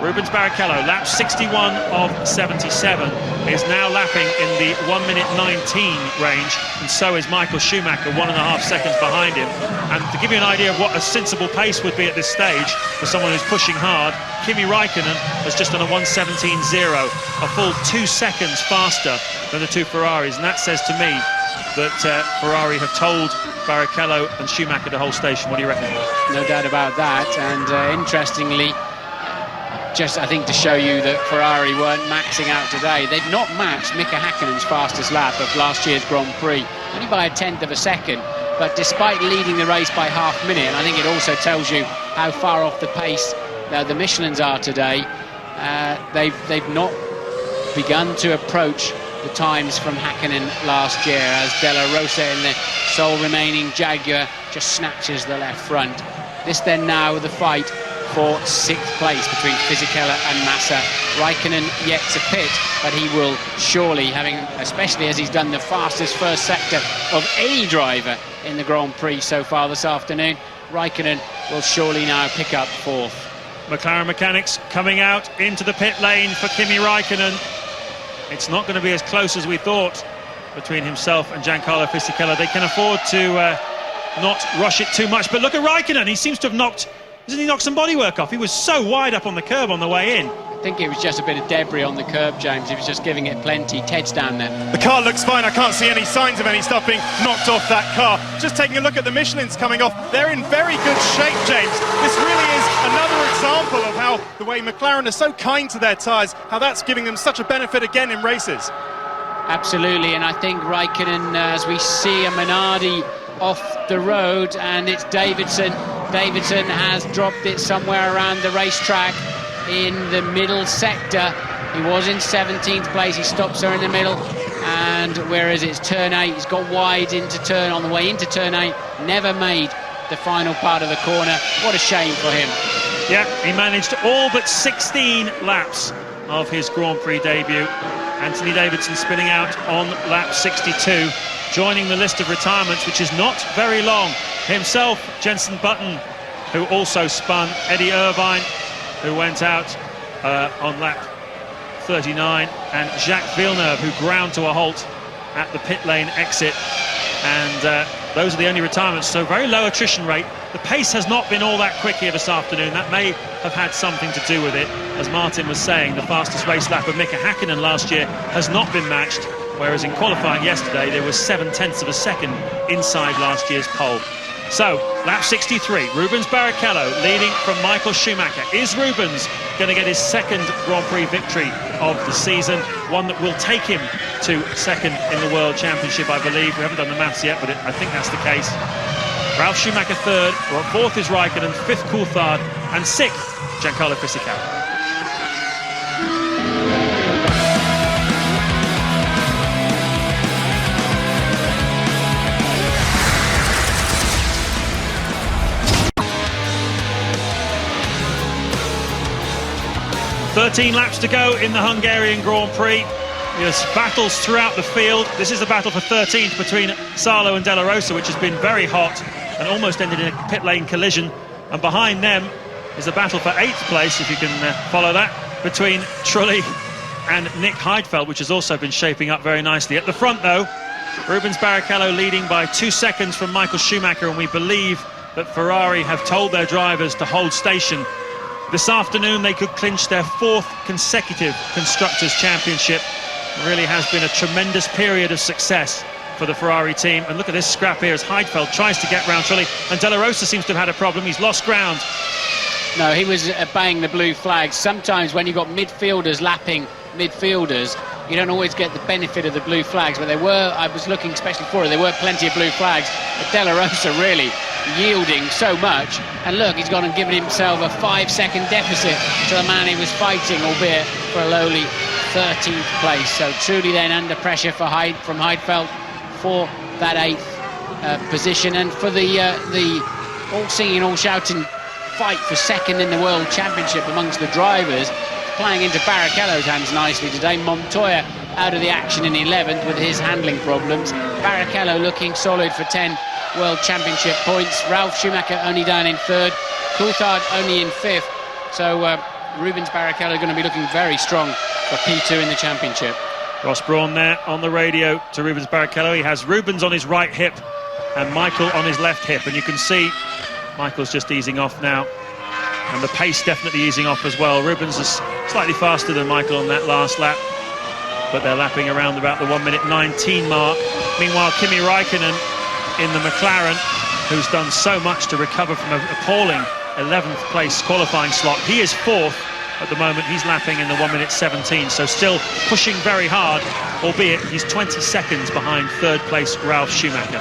Rubens Barrichello, lap 61 of 77, is now lapping in the 1:19 range, and so is Michael Schumacher, 1.5 seconds behind him. And to give you an idea of what a sensible pace would be at this stage for someone who's pushing hard, Kimi Raikkonen has just done a 1:17.0, a full 2 seconds faster than the two Ferraris, and that says to me that Ferrari have told Barrichello and Schumacher to hold station. What do you reckon? No doubt about that, and interestingly, just I think to show you that Ferrari weren't maxing out today, they've not matched Mika Häkkönen's fastest lap of last year's Grand Prix, only by 1/10 of a second, but despite leading the race by half a minute, and I think it also tells you how far off the pace the Michelins are today, they've not begun to approach the times from Häkkinen last year, as Della Rosa in the sole remaining Jaguar just snatches the left front. This then now the fight for 6th place between Fisichella and Massa. Raikkonen yet to pit, but he will surely, especially as he's done the fastest first sector of any driver in the Grand Prix so far this afternoon, Raikkonen will surely now pick up 4th. McLaren mechanics coming out into the pit lane for Kimi Raikkonen. It's not going to be as close as we thought between himself and Giancarlo Fisichella. They can afford to not rush it too much, but look at Raikkonen. He seems to have knocked some bodywork off. He was so wide up on the curb on the way in. I think it was just a bit of debris on the curb, James. He was just giving it plenty. Ted's down there. The car looks fine. I can't see any signs of any stuff being knocked off that car. Just taking a look at the Michelins coming off. They're in very good shape, James. This really is another example of how the way McLaren are so kind to their tyres, how that's giving them such a benefit again in races. Absolutely, and I think Raikkonen, as we see a Minardi off the road, and it's Davidson. Davidson has dropped it somewhere around the racetrack in the middle sector. He was in 17th place, he stops her in the middle, and whereas it's turn 8, he's got wide into turn, on the way into turn 8, never made the final part of the corner. What a shame for him. Yeah, he managed all but 16 laps of his Grand Prix debut. Anthony Davidson spinning out on lap 62, joining the list of retirements, which is not very long. Himself, Jenson Button, who also spun, Eddie Irvine, who went out on lap 39, and Jacques Villeneuve, who ground to a halt at the pit lane exit. And those are the only retirements, so very low attrition rate. The pace has not been all that quick here this afternoon. That may have had something to do with it. As Martin was saying, the fastest race lap of Mika Häkkinen last year has not been matched, whereas in qualifying yesterday there was 0.7 of a second inside last year's pole. So, lap 63, Rubens Barrichello leading from Michael Schumacher. Is Rubens going to get his second Grand Prix victory of the season? One that will take him to second in the World Championship, I believe. We haven't done the maths yet, but I think that's the case. Ralf Schumacher third, fourth is Raikkonen, fifth Coulthard, and sixth Giancarlo Fisichella. "13 laps to go in the Hungarian Grand Prix. There's battles throughout the field. This is the battle for 13th between Salo and Della Rosa, which has been very hot and almost ended in a pit lane collision. And behind them is the battle for 8th place, if you can follow that, between Trulli and Nick Heidfeld, which has also been shaping up very nicely. At the front, though, Rubens Barrichello leading by 2 seconds from Michael Schumacher, and we believe that Ferrari have told their drivers to hold station. This afternoon they could clinch their 4th consecutive Constructors' Championship. It really has been a tremendous period of success for the Ferrari team. And look at this scrap here as Heidfeld tries to get round Trulli, and De La Rosa seems to have had a problem. He's lost ground. No, he was obeying the blue flags. Sometimes when you've got midfielders lapping midfielders, you don't always get the benefit of the blue flags, but there were, I was looking especially for it, there were plenty of blue flags, but De La Rosa really yielding so much. And look, he's gone and given himself a 5-second deficit to the man he was fighting, albeit for a lowly 13th place. So truly then under pressure for from Heidfeld for that 8th position, and for the all singing, all shouting fight for second in the World Championship amongst the drivers. Playing into Barrichello's hands nicely today. Montoya out of the action in 11th with his handling problems. Barrichello looking solid for 10 World Championship points. Ralf Schumacher only down in 3rd. Coulthard only in 5th. So Rubens Barrichello going to be looking very strong for P2 in the championship. Ross Brawn there on the radio to Rubens Barrichello. He has Rubens on his right hip and Michael on his left hip, and you can see Michael's just easing off now, and the pace definitely easing off as well. Rubens is slightly faster than Michael on that last lap, but they're lapping around about the 1:19 mark. Meanwhile, Kimi Räikkönen in the McLaren, who's done so much to recover from an appalling 11th place qualifying slot. He is 4th at the moment. He's lapping in the 1:17, so still pushing very hard, albeit he's 20 seconds behind 3rd place Ralf Schumacher.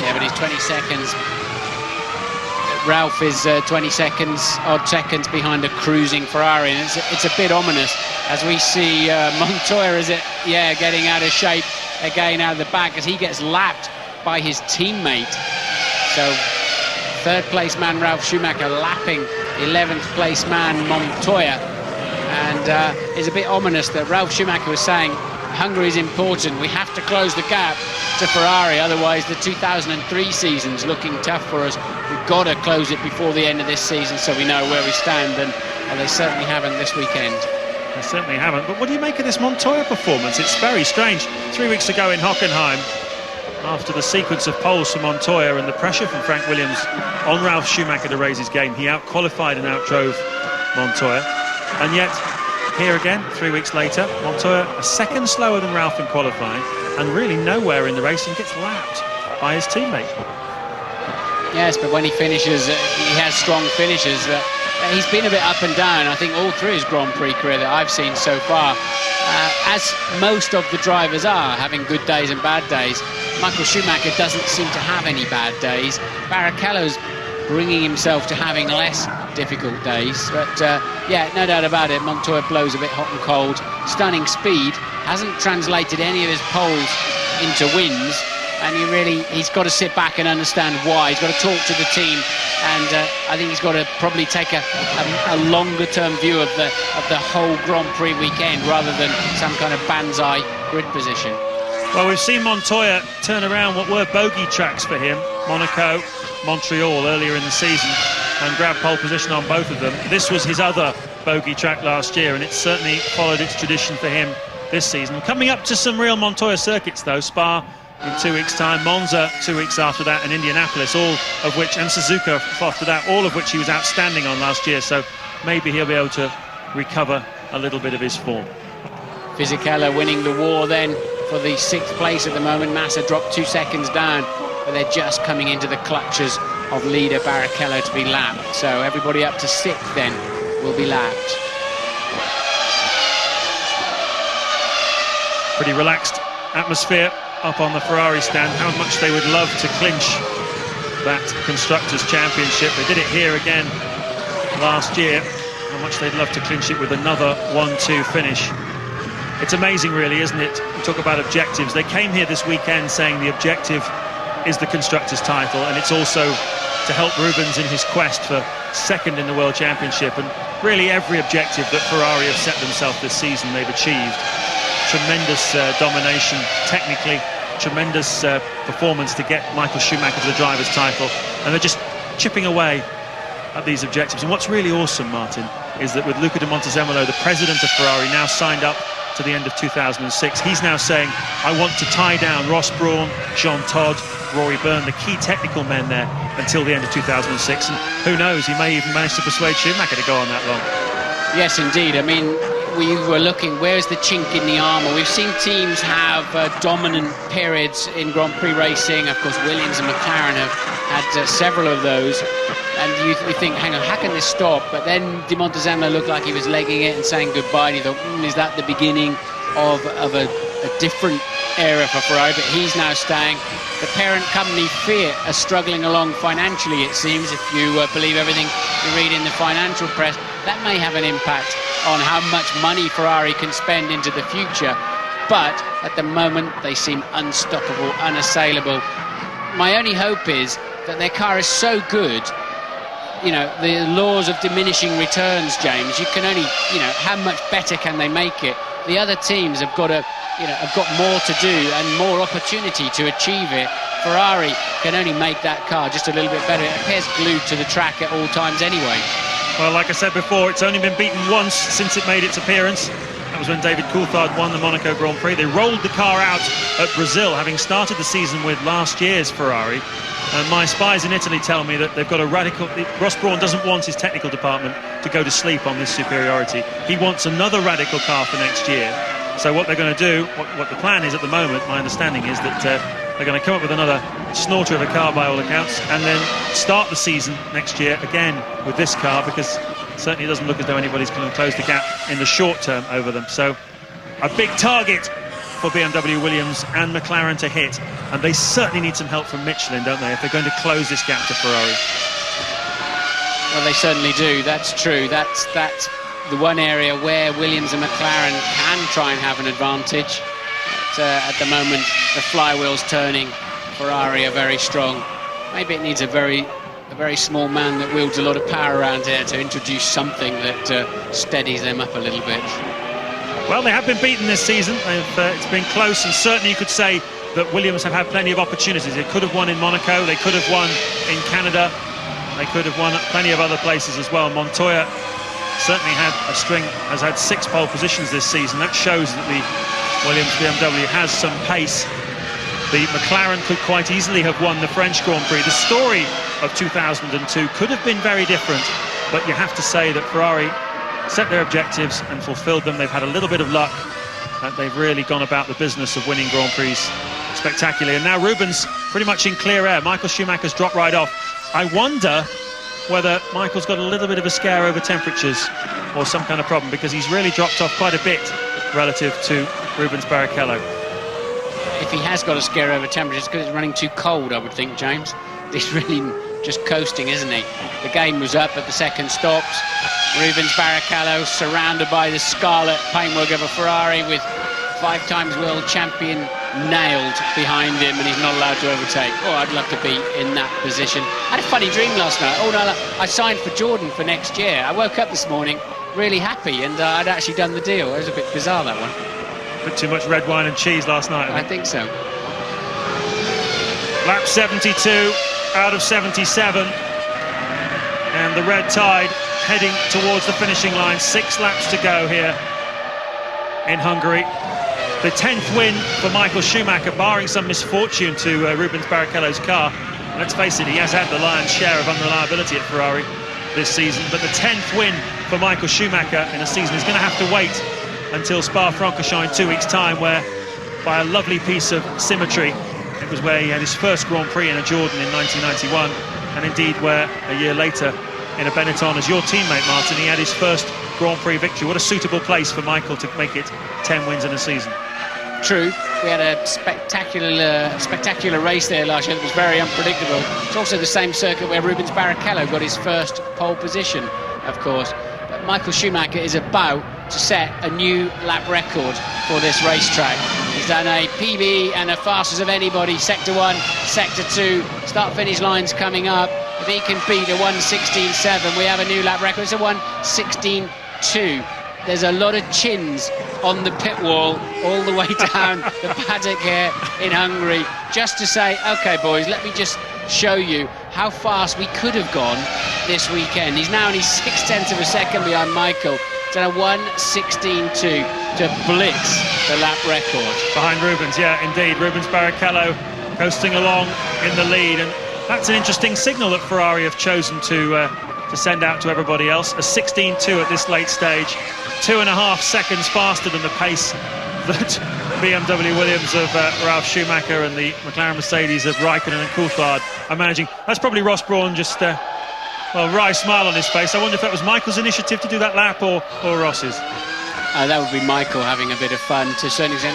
Yeah, but he's 20 seconds. Ralf is 20 odd seconds behind a cruising Ferrari, and it's a bit ominous as we see Montoya getting out of shape again out of the back as he gets lapped by his teammate. So 3rd place man Ralf Schumacher lapping 11th place man Montoya, and it's a bit ominous that Ralf Schumacher was saying Hungary is important, we have to close the gap to Ferrari, otherwise the 2003 season's looking tough for us. We've got to close it before the end of this season so we know where we stand, and well, they certainly haven't this weekend. They certainly haven't, but what do you make of this Montoya performance? It's very strange. 3 weeks ago in Hockenheim, after the sequence of poles for Montoya and the pressure from Frank Williams on Ralf Schumacher to raise his game, he out-qualified and outdrove Montoya, and yet here again, 3 weeks later, Montoya a second slower than Ralf in qualifying, and really nowhere in the race, and gets lapped by his teammate. Yes, but when he finishes, he has strong finishes. He's been a bit up and down, I think, all through his Grand Prix career that I've seen so far, as most of the drivers are, having good days and bad days. Michael Schumacher doesn't seem to have any bad days. Barrichello's bringing himself to having less difficult days, but yeah, no doubt about it, Montoya blows a bit hot and cold. Stunning speed, hasn't translated any of his poles into wins, and he's got to sit back and understand why. He's got to talk to the team, and I think he's got to probably take a longer term view of the whole Grand Prix weekend rather than some kind of banzai grid position. Well, we've seen Montoya turn around what were bogey tracks for him, Monaco, Montreal earlier in the season, and grab pole position on both of them. This was his other bogey track last year, and it's certainly followed its tradition for him this season. Coming up to some real Montoya circuits though, Spa in 2 weeks' time, Monza 2 weeks after that, and Indianapolis, all of which, and Suzuka after that, all of which he was outstanding on last year, so maybe he'll be able to recover a little bit of his form. Fisichella winning the war then for the 6th place at the moment. Massa dropped 2 seconds down, but they're just coming into the clutches of leader Barrichello to be lapped. So everybody up to 6th then will be lapped. Pretty relaxed atmosphere up on the Ferrari stand. How much they would love to clinch that Constructors' Championship. They did it here again last year. How much they'd love to clinch it with another 1-2 finish. It's amazing really, isn't it? We talk about objectives. They came here this weekend saying the objective is the Constructors' title, and it's also to help Rubens in his quest for 2nd in the World Championship, and really every objective that Ferrari have set themselves this season they've achieved. Tremendous domination technically, tremendous performance to get Michael Schumacher to the driver's title, and they're just chipping away at these objectives. And what's really awesome, Martin, is that with Luca de Montezemolo, the president of Ferrari, now signed up to the end of 2006. He's now saying, I want to tie down Ross Brawn, Jean Todt, Rory Byrne, the key technical men there, until the end of 2006. And who knows, he may even manage to persuade Schumacher to go on that long. Yes, indeed. I mean, we were looking, where's the chink in the armour? We've seen teams have dominant periods in Grand Prix racing. Of course, Williams and McLaren have had several of those. And you think, hang on, how can this stop? But then De Montezemolo looked like he was legging it and saying goodbye. And you thought, is that the beginning of a different era for Ferrari? But he's now staying. The parent company, Fiat, are struggling along financially, it seems, if you believe everything you read in the financial press. That may have an impact on how much money Ferrari can spend into the future. But at the moment, they seem unstoppable, unassailable. My only hope is that their car is so good. You know, the laws of diminishing returns, James, you can only, how much better can they make it? The other teams have got to, have got more to do and more opportunity to achieve it. Ferrari can only make that car just a little bit better. It appears glued to the track at all times anyway. Well, like I said before, it's only been beaten once since it made its appearance. That was when David Coulthard won the Monaco Grand Prix. They rolled the car out at Brazil, having started the season with last year's Ferrari. And my spies in Italy tell me that they've got a radical... Ross Brawn doesn't want his technical department to go to sleep on this superiority. He wants another radical car for next year. So what they're going to do, what the plan is at the moment, my understanding is that they're going to come up with another snorter of a car by all accounts, and then start the season next year again with this car, because certainly it doesn't look as though anybody's going to close the gap in the short term over them. So a big target for BMW, Williams and McLaren to hit, and they certainly need some help from Michelin, don't they, if they're going to close this gap to Ferrari. Well, they certainly do, that's true. That's the one area where Williams and McLaren can try and have an advantage. But, at the moment, the flywheel's turning. Ferrari are very strong. Maybe it needs a very small man that wields a lot of power around here to introduce something that steadies them up a little bit. Well, they have been beaten this season. It's been close, and certainly you could say that Williams have had plenty of opportunities. They could have won in Monaco, they could have won in Canada, they could have won at plenty of other places as well. Montoya certainly has had 6 pole positions this season. That shows that the Williams BMW has some pace. The McLaren could quite easily have won the French Grand Prix. The story of 2002 could have been very different, but you have to say that Ferrari set their objectives and fulfilled them. They've had a little bit of luck, and they've really gone about the business of winning Grand Prix spectacularly. And now Rubens pretty much in clear air. Michael Schumacher's dropped right off. I wonder whether Michael's got a little bit of a scare over temperatures or some kind of problem, because he's really dropped off quite a bit relative to Rubens Barrichello. If he has got a scare over temperatures, because it's running too cold, I would think, James. He's really just coasting, isn't he? The game was up at the second stops. Rubens Barrichello surrounded by the scarlet paintwork of a Ferrari with 5-time world champion nailed behind him, and he's not allowed to overtake. Oh, I'd love to be in that position. I had a funny dream last night. Oh no, I signed for Jordan for next year. I woke up this morning really happy, and I'd actually done the deal. It was a bit bizarre, that one. A bit too much red wine and cheese last night, I think so. Lap 72 out of 77, and the red tide heading towards the finishing line. 6 laps to go here in Hungary. The 10th win for Michael Schumacher, barring some misfortune to Rubens Barrichello's car. Let's face it, he has had the lion's share of unreliability at Ferrari this season, but the 10th win for Michael Schumacher in a season is going to have to wait until Spa-Francorchamps in 2 weeks' time, where, by a lovely piece of symmetry, it was where he had his first Grand Prix in a Jordan in 1991, and indeed where, a year later, in a Benetton, as your teammate, Martin, he had his first Grand Prix victory. What a suitable place for Michael to make it 10 wins in a season. True, we had a spectacular race there last year that was very unpredictable. It's also the same circuit where Rubens Barrichello got his first pole position, of course. But Michael Schumacher is about to set a new lap record for this racetrack. He's done a PB and a fastest of anybody, Sector 1, Sector 2, start-finish lines coming up. If he can beat a 1:16.7, we have a new lap record. It's a 1:16.2. There's a lot of chins on the pit wall all the way down the paddock here in Hungary, just to say, OK, boys, let me just show you how fast we could have gone this weekend. He's now only 0.6 of a second behind Michael. done a 1:16.2 to blitz the lap record. Behind Rubens, yeah, indeed. Rubens Barrichello coasting along in the lead, and that's an interesting signal that Ferrari have chosen to send out to everybody else. A 16.2 at this late stage, 2.5 seconds faster than the pace that BMW Williams of Ralf Schumacher and the McLaren-Mercedes of Raikkonen and Coulthard are managing. That's probably Ross Brawn just, well, wry smile on his face. I wonder if that was Michael's initiative to do that lap or Ross's. That would be Michael having a bit of fun to a certain extent,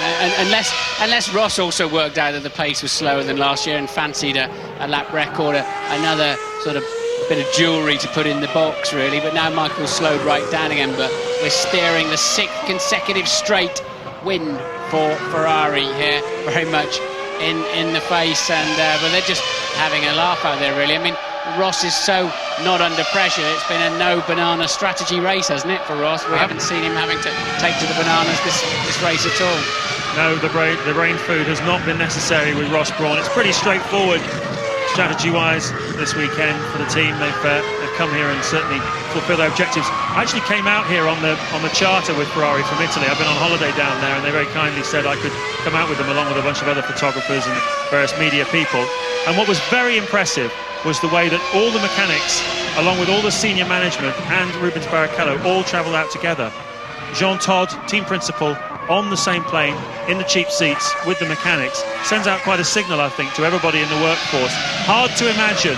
unless Ross also worked out that the pace was slower than last year and fancied a lap record, another sort of bit of jewellery to put in the box, really. But now Michael's slowed right down again, but we're staring the 6th consecutive straight win for Ferrari here, very much in the face, and but they're just having a laugh out there, really. I mean, Ross is so not under pressure. It's been a no banana strategy race, hasn't it, for Ross? We haven't seen him having to take to the bananas this race at all. No, the brain food has not been necessary with Ross Brawn. It's pretty straightforward strategy-wise this weekend for the team. They've come here and certainly fulfilled their objectives. I actually came out here on the charter with Ferrari from Italy. I've been on holiday down there, and they very kindly said I could come out with them along with a bunch of other photographers and various media people. And what was very impressive was the way that all the mechanics, along with all the senior management and Rubens Barrichello, all travelled out together. Jean Todt, team principal, on the same plane, in the cheap seats, with the mechanics, sends out quite a signal, I think, to everybody in the workforce. Hard to imagine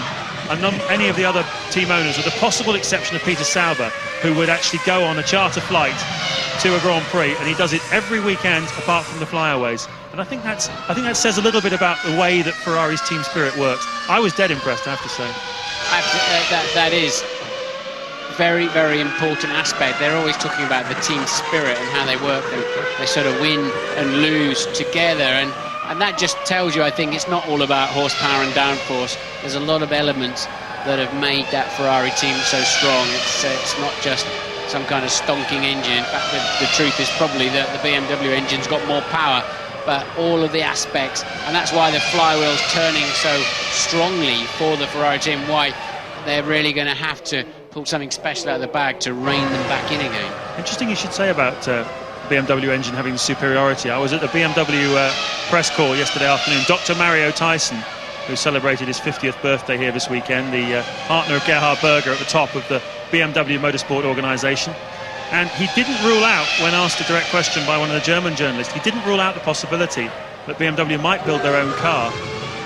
any of the other team owners, with the possible exception of Peter Sauber, who would actually go on a charter flight to a Grand Prix, and he does it every weekend apart from the flyaways. And I think that says a little bit about the way that Ferrari's team spirit works. I was dead impressed, I have to say. That is very, very important aspect. They're always talking about the team spirit and how they work, and they sort of win and lose together, and that just tells you, I think, it's not all about horsepower and downforce. There's a lot of elements that have made that Ferrari team so strong. It's not just some kind of stonking engine. In fact, the truth is probably that the BMW engine's got more power, but all of the aspects, and that's why the flywheel's turning so strongly for the Ferrari team, why they're really going to have to pull something special out of the bag to rein them back in again. Interesting you should say about BMW engine having the superiority. I was at the BMW press call yesterday afternoon. Dr. Mario Tyson, who celebrated his 50th birthday here this weekend, the partner of Gerhard Berger at the top of the BMW Motorsport organisation. And he didn't rule out, when asked a direct question by one of the German journalists, he didn't rule out the possibility that BMW might build their own car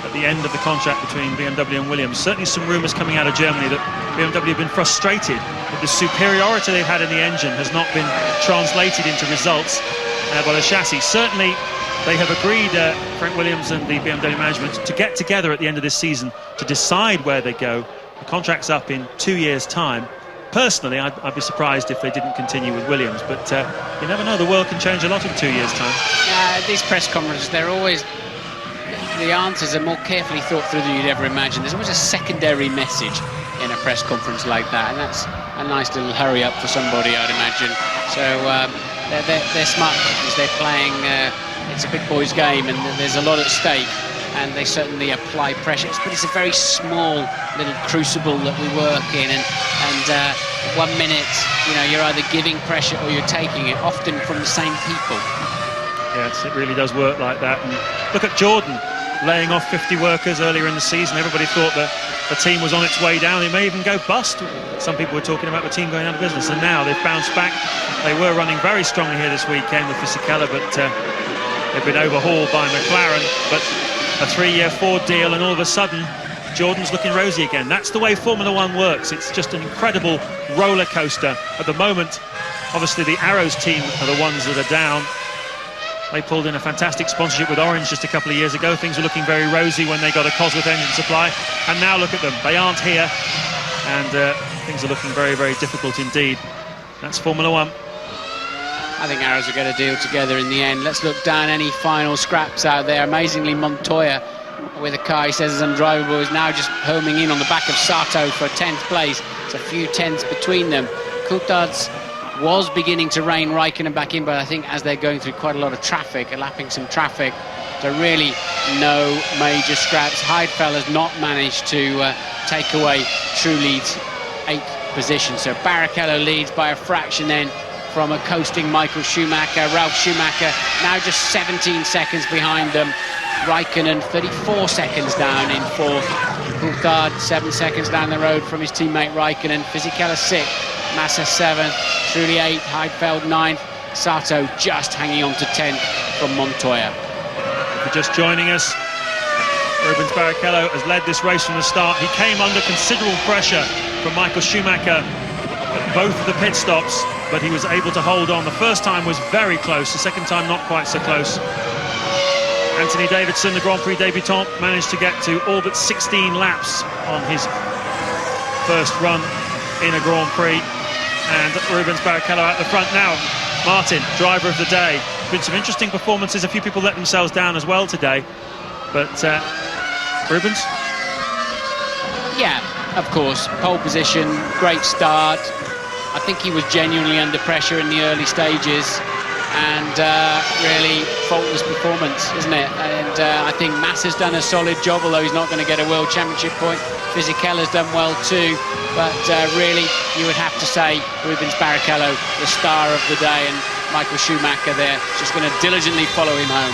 at the end of the contract between BMW and Williams. Certainly some rumours coming out of Germany that BMW have been frustrated that the superiority they've had in the engine has not been translated into results by the chassis. Certainly they have agreed, Frank Williams and the BMW management, to get together at the end of this season to decide where they go. The contract's up in 2 years' time. Personally, I'd be surprised if they didn't continue with Williams, but you never know, the world can change a lot in 2 years' time. These press conferences, they're always, the answers are more carefully thought through than you'd ever imagine. There's always a secondary message in a press conference like that, and that's a nice little hurry up for somebody, I'd imagine. So they're smart because they're playing, it's a big boys game, and there's a lot at stake, and they certainly apply pressure. But it's a very small little crucible that we work in, and 1 minute, you know, you're either giving pressure or you're taking it, often from the same people. Yes, it really does work like that. And look at Jordan laying off 50 workers earlier in the season. Everybody thought that the team was on its way down. It may even go bust. Some people were talking about the team going out of business, and now they've bounced back. They were running very strongly here this weekend with Fisichella, but they've been overhauled by McLaren. But a 3-year Ford deal, and all of a sudden Jordan's looking rosy again. That's the way Formula One works. It's just an incredible roller coaster. At the moment, obviously the Arrows team are the ones that are down. They pulled in a fantastic sponsorship with Orange just a couple of years ago. Things were looking very rosy when they got a Cosworth engine supply, and now look at them. They aren't here, and things are looking very, very difficult indeed. That's Formula One. I think Arrows are going to deal together in the end. Let's look down any final scraps out there. Amazingly, Montoya, with a car he says is undrivable, is now just homing in on the back of Sato for 10th place. It's a few tenths between them. Coulthard's was beginning to rein Raikkonen back in, but I think as they're going through quite a lot of traffic, lapping some traffic, so really no major scraps. Heidfeld has not managed to take away True leads 8th position, so Barrichello leads by a fraction then from a coasting Michael Schumacher. Ralf Schumacher now just 17 seconds behind them. Raikkonen 34 seconds down in fourth. Coulthard 7 seconds down the road from his teammate Raikkonen. Fisichella 6th, Massa 7th, Trulli 8th, Heidfeld 9th, Sato just hanging on to 10th from Montoya. If you're just joining us, Rubens Barrichello has led this race from the start. He came under considerable pressure from Michael Schumacher at both of the pit stops, but he was able to hold on. The first time was very close, the second time not quite so close. Anthony Davidson, the Grand Prix debutant, managed to get to all but 16 laps on his first run in a Grand Prix. And Rubens Barrichello out the front now. Martin, driver of the day. Been some interesting performances. A few people let themselves down as well today. But Rubens? Yeah, of course. Pole position, great start. I think he was genuinely under pressure in the early stages. And really faultless performance, isn't it? And I think Massa's done a solid job, although he's not going to get a World Championship point. Fisichella's done well too, but really you would have to say Rubens Barrichello, the star of the day, and Michael Schumacher there, just going to diligently follow him home.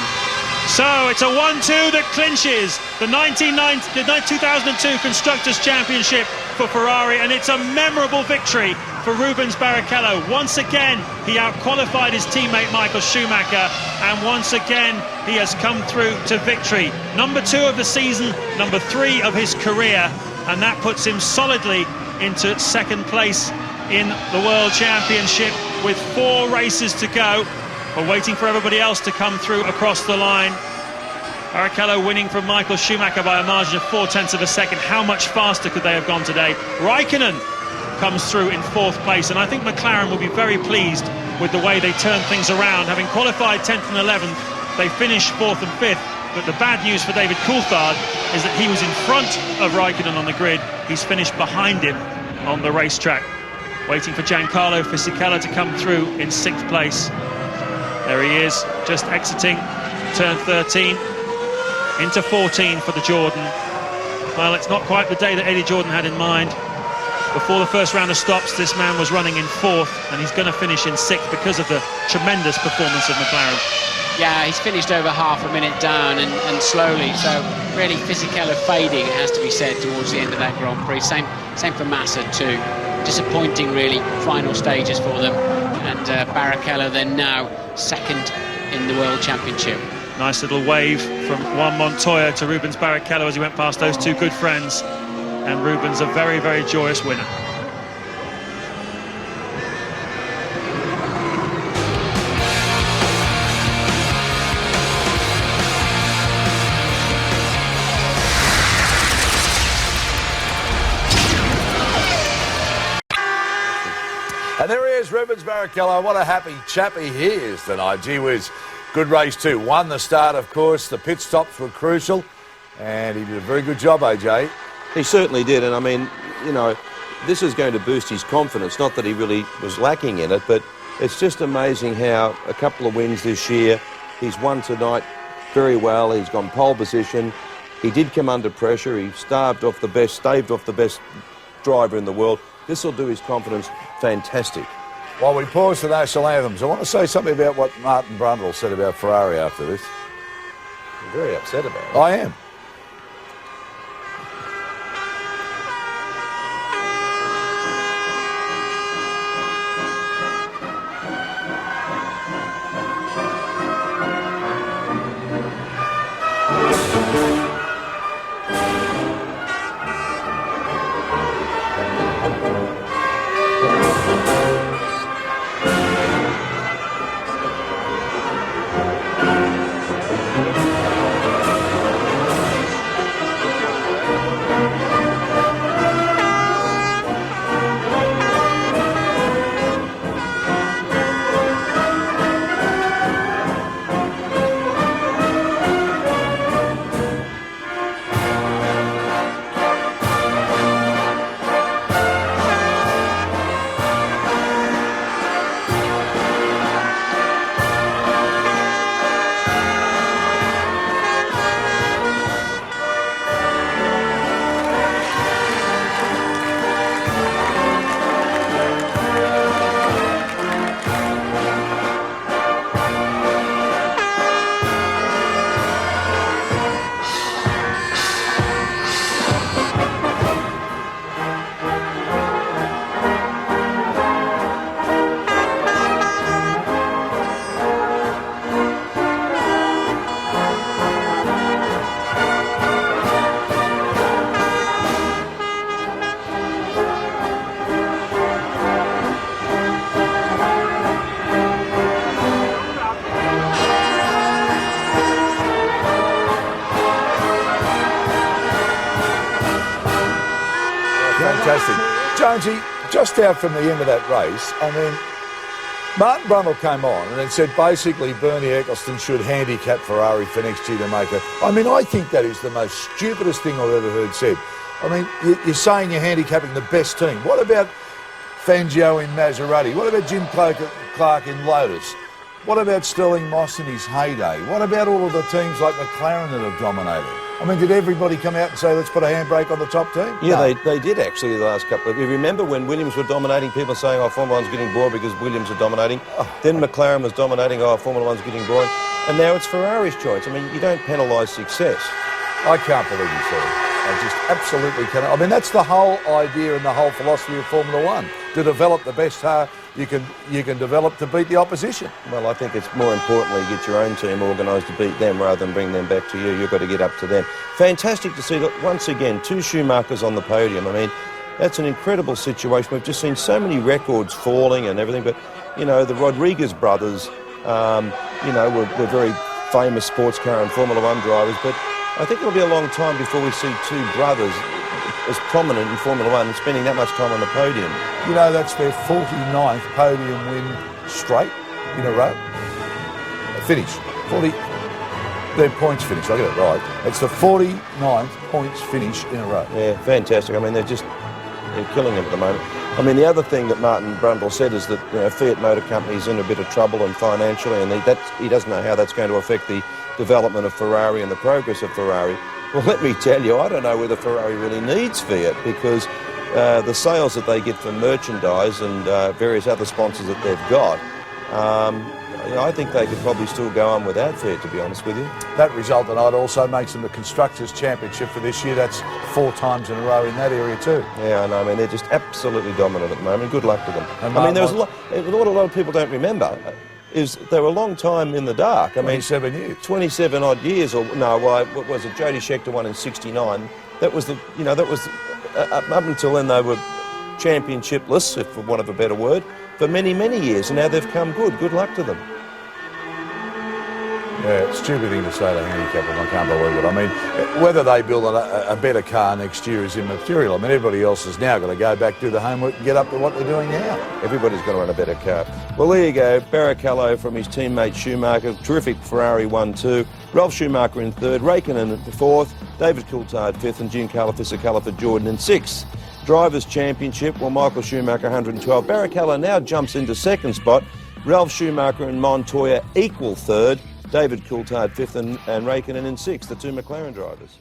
So it's a 1-2 that clinches the 2002 Constructors' Championship for Ferrari, and it's a memorable victory for Rubens Barrichello. Once again, he outqualified his teammate Michael Schumacher, and once again, he has come through to victory. Number 2 of the season, number 3 of his career, and that puts him solidly into second place in the World Championship with 4 races to go. We're waiting for everybody else to come through across the line. Barrichello winning from Michael Schumacher by a margin of 0.4 of a second. How much faster could they have gone today? Raikkonen comes through in 4th place, and I think McLaren will be very pleased with the way they turn things around. Having qualified 10th and 11th, they finished 4th and 5th. But the bad news for David Coulthard is that he was in front of Raikkonen on the grid. He's finished behind him on the racetrack. Waiting for Giancarlo Fisichella to come through in 6th place. There he is, just exiting turn 13 into 14 for the Jordan. Well, it's not quite the day that Eddie Jordan had in mind. Before the first round of stops, this man was running in 4th, and he's going to finish in 6th because of the tremendous performance of McLaren. Yeah, he's finished over half a minute down and slowly, so really Fisichella fading, it has to be said, towards the end of that Grand Prix. Same for Massa too. Disappointing, really, final stages for them. And Barrichello then now second in the World Championship. Nice little wave from Juan Montoya to Rubens Barrichello as he went past those 2 good friends. And Rubens, a very, very joyous winner. And there he is, Rubens Barrichello. What a happy chappy he is tonight. Gee whiz, good race too. Won the start, of course. The pit stops were crucial, and he did a very good job, AJ. He certainly did, and I mean, you know, this is going to boost his confidence. Not that he really was lacking in it, but it's just amazing how a couple of wins this year, he's won tonight very well. He's gone pole position. He did come under pressure. He staved off the best driver in the world. This will do his confidence fantastic. While we pause the national anthems, I want to say something about what Martin Brundle said about Ferrari after this. I'm very upset about it. I am. fantastic. Jonesy, just out from the end of that race, I mean, Martin Brundle came on and then said basically Bernie Ecclestone should handicap Ferrari for next year to make it. I mean, I think that is the most stupidest thing I've ever heard said. I mean, you're saying you're handicapping the best team. What about Fangio in Maserati? What about Jim Clark in Lotus? What about Sterling Moss in his heyday? What about all of the teams like McLaren that have dominated? I mean, did everybody come out and say, let's put a handbrake on the top team? Yeah, No. they did actually the last couple of... You remember when Williams were dominating, people saying, oh, Formula 1's getting bored because Williams are dominating. Then McLaren was dominating, oh, Formula 1's getting boring. And now it's Ferrari's choice. I mean, you don't penalise success. I can't believe you said it. I just absolutely cannot. I mean, that's the whole idea and the whole philosophy of Formula 1. To develop the best car you can develop to beat the opposition. Well, I think it's more importantly get your own team organised to beat them rather than bring them back to you. You've got to get up to them. Fantastic to see that once again, 2 Schumachers on the podium. I mean, that's an incredible situation. We've just seen so many records falling and everything, but, you know, the Rodriguez brothers, you know, were very famous sports car and Formula 1 drivers, but I think it'll be a long time before we see 2 brothers as prominent in Formula 1 and spending that much time on the podium. You know, that's their 49th podium win straight in a row. Finish. 40. Their points finish. I get it right. It's the 49th points finish in a row. Yeah, fantastic. I mean, they're killing them at the moment. I mean, the other thing that Martin Brundle said is that, you know, Fiat Motor Company is in a bit of trouble and financially, and he doesn't know how that's going to affect the development of Ferrari and the progress of Ferrari. Well, let me tell you, I don't know whether Ferrari really needs Fiat because the sales that they get from merchandise and various other sponsors that they've got, you know, I think they could probably still go on without Fiat, to be honest with you. That result tonight also makes them the Constructors' Championship for this year. That's 4 times in a row in that area too. Yeah, I know. I mean, they're just absolutely dominant at the moment. Good luck to them. And I mean, there was what a lot of people don't remember is they were a long time in the dark. I mean, 27 years. 27 odd years, or no, well, what was it? Jody Scheckter won in '69. That was up until then they were championshipless, if for want of a better word, for many, many years, and now they've come good. Good luck to them. Yeah, stupid thing to say to handicap them. I can't believe it. I mean, whether they build a better car next year is immaterial. I mean, everybody else has now got to go back, do the homework, and get up to what they're doing now. Everybody's got to run a better car. Well, there you go. Barrichello from his teammate Schumacher. Terrific Ferrari 1-2. Ralf Schumacher in 3rd. Raikkonen in 4th. David Coulthard 5th. And Giancarlo Fisichella for Jordan in 6th. Drivers' Championship. Well, Michael Schumacher 112. Barrichello now jumps into 2nd spot. Ralf Schumacher and Montoya equal 3rd. David Coulthard 5th and Raikkonen in 6th, the 2 McLaren drivers.